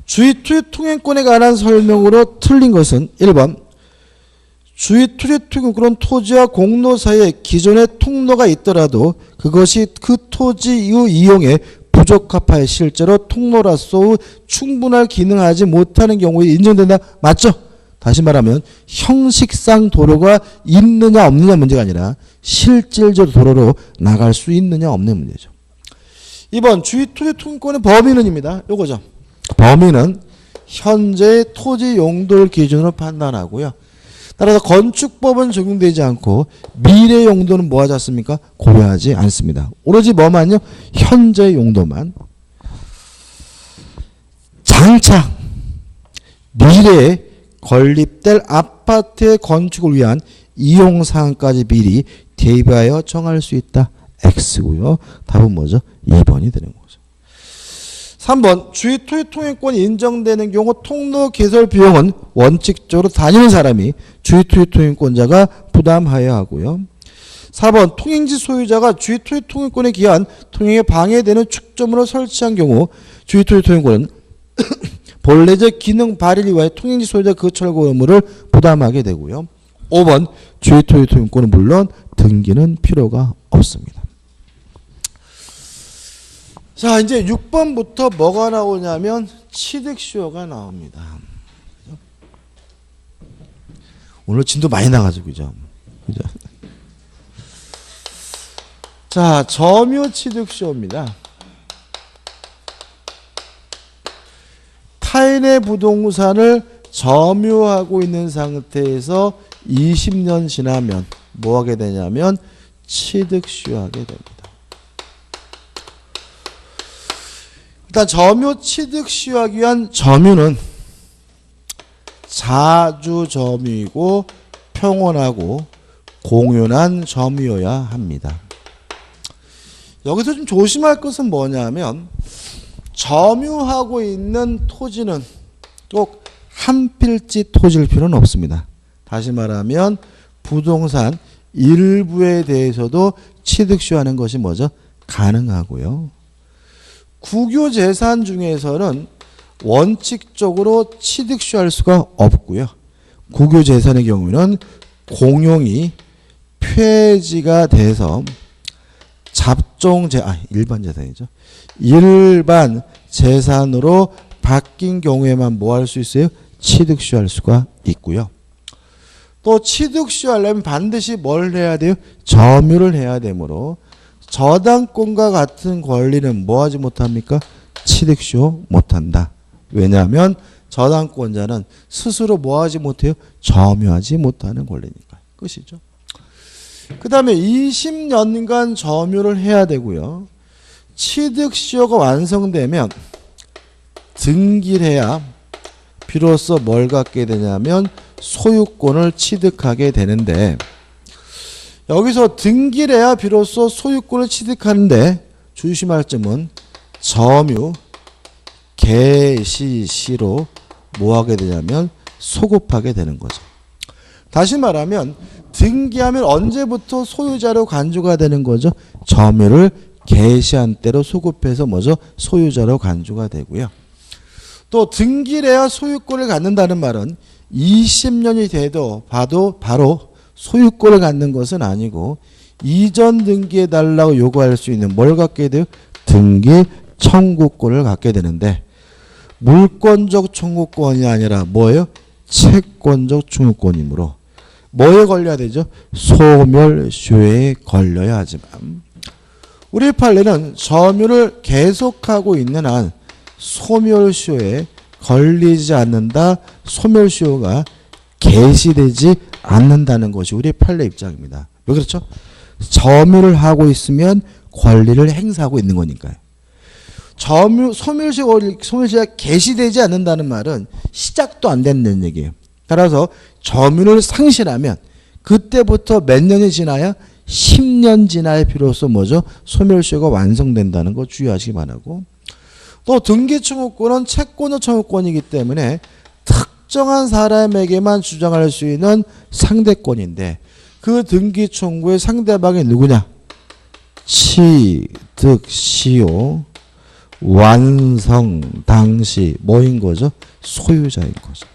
주위토지 통행권에 관한 설명으로 틀린 것은 1번 주위토지 통행권은 토지와 공로 사이에 기존의 통로가 있더라도 그것이 그 토지 이후 이용에 부적합하여 실제로 통로로서 충분할 기능하지 못하는 경우에 인정된다. 맞죠? 다시 말하면 형식상 도로가 있느냐 없느냐 문제가 아니라 실질적으로 도로로 나갈 수 있느냐 없는 문제죠. 2번 주위 토지 통행권의 범위는입니다. 요거죠. 범위는 현재의 토지 용도를 기준으로 판단하고요. 따라서 건축법은 적용되지 않고 미래 용도는 뭐 하지 않습니까? 고려하지 않습니다. 오로지 뭐만요? 현재 용도만. 장차 미래에 건립될 아파트의 건축을 위한 이용사항까지 미리 대비하여 정할 수 있다. X고요. 답은 뭐죠? 2번이 되는 거죠. 3번 주위 토지 통행권이 인정되는 경우 통로 개설 비용은 원칙적으로 다니는 사람이 주위 토지 통행권자가 부담하여야 하고요. 4번 통행지 소유자가 주위 토지 통행권에 기한 통행에 방해되는 축조물을 설치한 경우 주위 토지 통행권은 본래적 기능 발휘를 위하여 통행지 소유자 그 철거 의무를 부담하게 되고요. 5번 주위 토지 통행권은 물론 등기는 필요가 없습니다. 자, 이제 6번부터 뭐가 나오냐면 취득수요가 나옵니다. 그죠? 오늘 진도 많이 나가지고 그죠? 그죠? 자, 점유 취득수요입니다. 타인의 부동산을 점유하고 있는 상태에서 20년 지나면 뭐 하게 되냐면 취득수요하게 됩니다. 일단 점유 취득 시효하기 위한 점유는 자주 점유이고 평온하고 공연한 점유여야 합니다. 여기서 좀 조심할 것은 뭐냐면 점유하고 있는 토지는 꼭 한 필지 토지일 필요는 없습니다. 다시 말하면 부동산 일부에 대해서도 취득 시효하는 것이 뭐죠? 가능하고요. 국유재산 중에서는 원칙적으로 취득시할 수가 없고요. 국유재산의 경우에는 공용이 폐지가 돼서 일반 재산이죠. 일반 재산으로 바뀐 경우에만 뭐 할 수 있어요? 취득시할 수가 있고요. 또 취득시하려면 반드시 뭘 해야 돼요? 점유를 해야 되므로 저당권과 같은 권리는 뭐 하지 못합니까? 취득시효 못한다. 왜냐하면 저당권자는 스스로 뭐 하지 못해요? 점유하지 못하는 권리니까. 끝이죠. 그 다음에 20년간 점유를 해야 되고요. 취득시효가 완성되면 등기를 해야 비로소 뭘 갖게 되냐면 소유권을 취득하게 되는데 여기서 등기를 해야 비로소 소유권을 취득하는데 조심할 점은 점유 개시시로 뭐 하게 되냐면 소급하게 되는 거죠. 다시 말하면 등기하면 언제부터 소유자로 간주가 되는 거죠? 점유를 개시한 때로 소급해서 뭐죠? 소유자로 간주가 되고요. 또 등기를 해야 소유권을 갖는다는 말은 20년이 돼도 바로 소유권을 갖는 것은 아니고 이전 등기해 달라고 요구할 수 있는 뭘 갖게 돼요? 등기 청구권을 갖게 되는데 물권적 청구권이 아니라 뭐예요? 채권적 청구권이므로 뭐에 걸려야 되죠? 소멸시효에 걸려야 하지만 우리 판례는 점유를 계속하고 있는 한 소멸시효에 걸리지 않는다. 소멸시효가 개시되지 않는다는 것이 우리 판례 입장입니다. 왜 그렇죠? 점유를 하고 있으면 권리를 행사하고 있는 거니까요. 소멸시효가 개시되지 않는다는 말은 시작도 안 됐는 얘기예요. 따라서 점유를 상실하면 그때부터 몇 년이 지나야 10년 지나야 비로소 뭐죠? 소멸시효가 완성된다는 거 주의하시기 바라고. 또 등기청구권은 채권의 청구권이기 때문에 특정한 사람에게만 주장할 수 있는 상대권인데 그 등기 청구의 상대방이 누구냐? 취득시효 완성 당시 뭐인 거죠? 소유자인 거죠.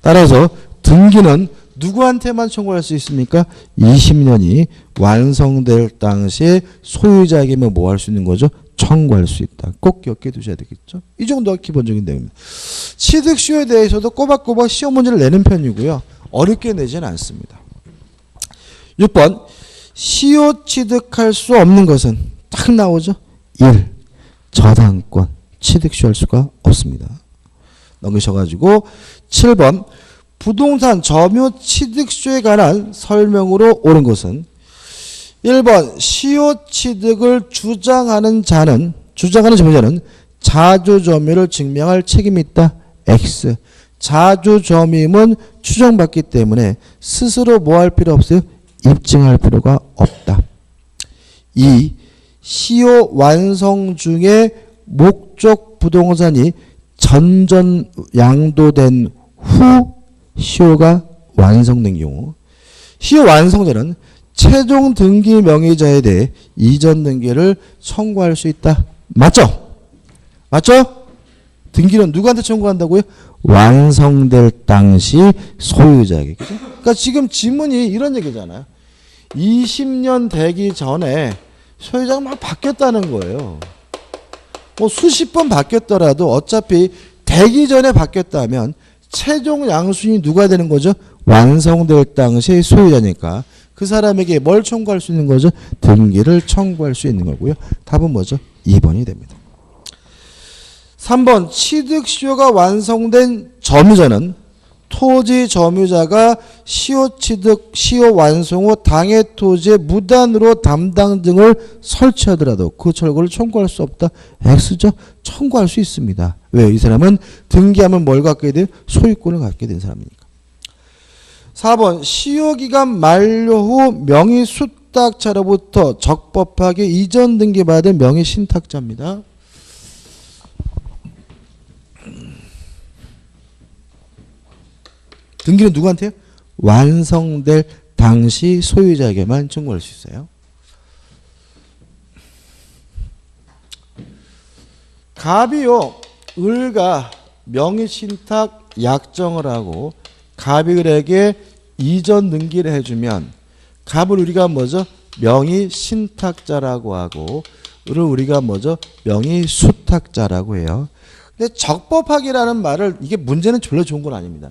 따라서 등기는 누구한테만 청구할 수 있습니까? 20년이 완성될 당시에 소유자에게만 뭐 할 수 있는 거죠? 청구할 수 있다. 꼭 기억해 두셔야 되겠죠. 이 정도가 기본적인 내용입니다. 취득시효에 대해서도 꼬박꼬박 시험 문제를 내는 편이고요. 어렵게 내지는 않습니다. 6번 시효 취득할 수 없는 것은 딱 나오죠. 1. 저당권 취득시효할 수가 없습니다. 넘기셔가지고 7번 부동산 점유 취득시효에 관한 설명으로 옳은 것은 1번 시효 취득을 주장하는 점유자는 자주점유를 증명할 책임이 있다. X. 자주점유임은 추정받기 때문에 스스로 뭐 할 필요 없어요? 입증할 필요가 없다. 2. 시효 완성 중에 목적 부동산이 전전 양도된 후 시효가 완성된 경우 시효 완성자는 최종 등기 명의자에 대해 이전 등기를 청구할 수 있다. 맞죠? 맞죠? 등기는 누구한테 청구한다고요? 완성될 당시 소유자에게. 그러니까 지금 지문이 이런 얘기잖아요. 20년 되기 전에 소유자가 막 바뀌었다는 거예요. 뭐 수십 번 바뀌었더라도 어차피 되기 전에 바뀌었다면 최종 양수인이 누가 되는 거죠? 완성될 당시의 소유자니까 그 사람에게 뭘 청구할 수 있는 거죠? 등기를 청구할 수 있는 거고요. 답은 뭐죠? 2번이 됩니다. 3번 취득시효가 완성된 점유자는 토지 점유자가 시효 완성 후 당해 토지에 무단으로 담당 등을 설치하더라도 그 철거를 청구할 수 없다. X죠? 청구할 수 있습니다. 왜? 이 사람은 등기하면 뭘 갖게 돼요? 소유권을 갖게 된 사람이니까. 4번 시효기간 만료 후 명의수탁자로부터 적법하게 이전 등기받은 명의신탁자입니다. 등기는 누구한테요? 완성될 당시 소유자에게만 청구할 수 있어요. 갑이요, 을과 명의신탁 약정을 하고 갑이 을에게 이전 등기를 해주면 갑을 우리가 뭐죠? 명의신탁자라고 하고 을을 우리가 뭐죠? 명의수탁자라고 해요. 근데 적법하기라는 말을 이게 문제는 별로 좋은 건 아닙니다.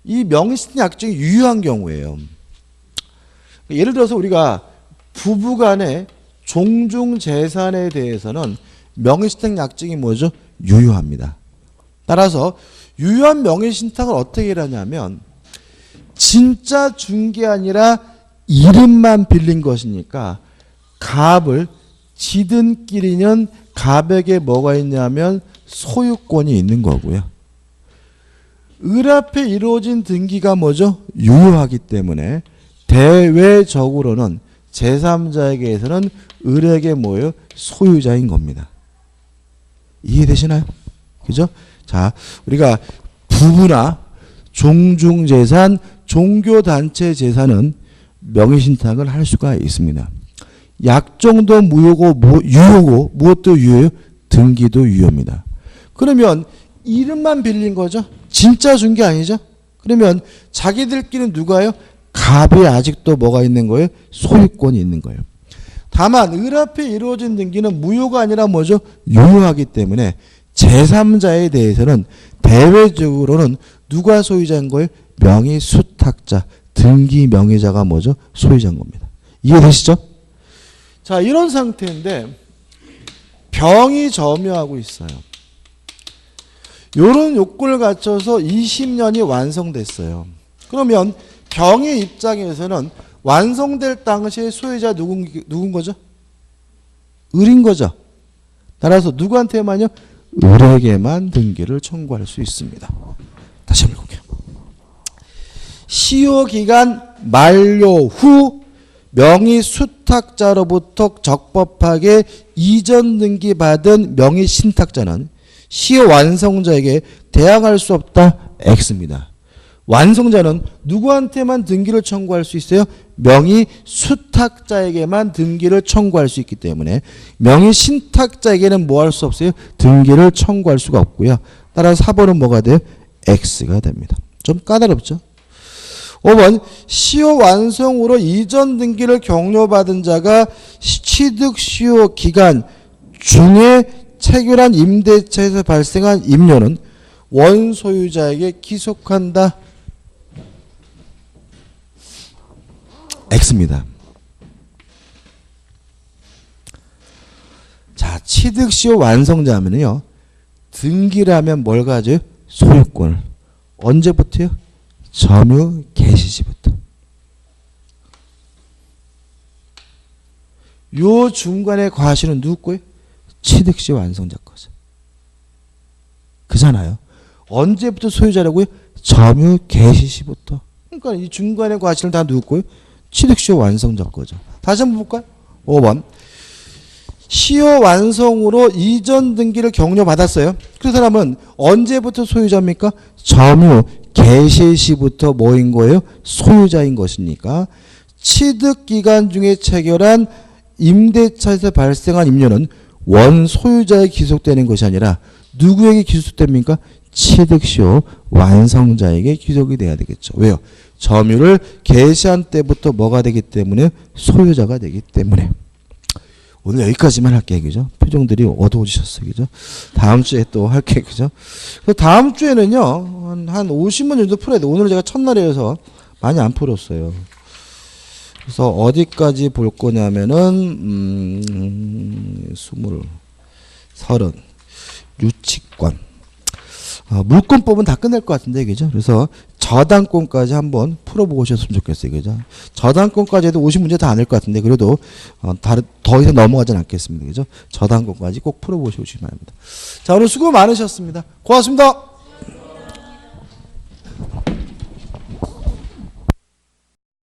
이 명의신탁 약정이 유효한 경우예요. 예를 들어서 우리가 부부간의 종중재산에 대해서는 명의신탁 약정이 뭐죠? 유효합니다. 따라서 유효한 명의신탁을 어떻게 하냐면 진짜 준 게 아니라 이름만 빌린 것이니까 갑을 지든끼리는 갑에게 뭐가 있냐면 소유권이 있는 거고요. 을 앞에 이루어진 등기가 뭐죠? 유효하기 때문에 대외적으로는 제3자에게서는 을에게 뭐예요? 소유자인 겁니다. 이해되시나요? 그죠? 자, 우리가 부부나 종중재산, 종교단체 재산은 명의신탁을 할 수가 있습니다. 약정도 유효고 무엇도 유효해요? 등기도 유효입니다. 그러면 이름만 빌린 거죠? 진짜 준 게 아니죠? 그러면 자기들끼리는 누가요? 갑이 아직도 뭐가 있는 거예요? 소유권이 있는 거예요. 다만 을 앞에 이루어진 등기는 무효가 아니라 뭐죠? 유효하기 때문에 제3자에 대해서는 대외적으로는 누가 소유자인 거예요? 명의수탁자, 등기 명의자가 뭐죠? 소유자인 겁니다. 이해되시죠? 자, 이런 상태인데 병이 점유하고 있어요. 이런 요건을 갖춰서 20년이 완성됐어요. 그러면 병의 입장에서는 완성될 당시의 소유자 누군 거죠? 을인 거죠. 따라서 누구한테만요? 을에게만 등기를 청구할 수 있습니다. 다시 한번 볼게요. 시효기간 만료 후 명의수탁자로부터 적법하게 이전 등기 받은 명의신탁자는 시효 완성자에게 대항할 수 없다. X입니다. 완성자는 누구한테만 등기를 청구할 수 있어요? 명의수탁자에게만 등기를 청구할 수 있기 때문에 명의신탁자에게는 뭐 할 수 없어요? 등기를 청구할 수가 없고요. 따라서 4번은 뭐가 돼요? X가 됩니다. 좀 까다롭죠? 5번 시효 완성으로 이전 등기를 격려받은 자가 취득시효 기간 중에 체결한 임대차에서 발생한 임료는 원소유자에게 기속한다. X입니다. 자, 취득시효 완성자면요. 등기라면 뭘 가져요? 소유권을. 언제부터요? 점유 개시 시부터. 요 중간의 과실은 누구 거예요? 취득시 완성자 거죠. 그잖아요. 언제부터 소유자라고요? 점유 개시 시부터. 그러니까 이 중간의 과실은 다 누구 거예요? 취득시효 완성자 거죠. 다시 한번 볼까요? 5번. 시효 완성으로 이전 등기를 격려받았어요. 그 사람은 언제부터 소유자입니까? 점유 개시 시부터 뭐인 거예요? 소유자인 것이니까 취득 기간 중에 체결한 임대차에서 발생한 임료는 원소유자에 기속되는 것이 아니라 누구에게 기속됩니까? 취득시효 완성자에게 기속이 돼야 되겠죠. 왜요? 점유를 개시한 때부터 뭐가 되기 때문에 소유자가 되기 때문에. 오늘 여기까지만 할게요. 그죠? 표정들이 어두워지셨어요. 그죠? 다음 주에 또 할게요. 그죠? 다음 주에는요. 한 50문 정도 풀어야 돼요. 오늘 제가 첫날이어서 많이 안 풀었어요. 그래서 어디까지 볼 거냐면은 20, 30 유치권. 물권법은 다 끝낼 것 같은데, 그죠? 그래서 저당권까지 한번 풀어보고 오셨으면 좋겠어요, 그죠? 저당권까지 해도 50문제 다 안 할 것 같은데, 그래도 더 이상 넘어가진 않겠습니다, 그죠? 저당권까지 꼭 풀어보시기 바랍니다. 자, 오늘 수고 많으셨습니다. 고맙습니다.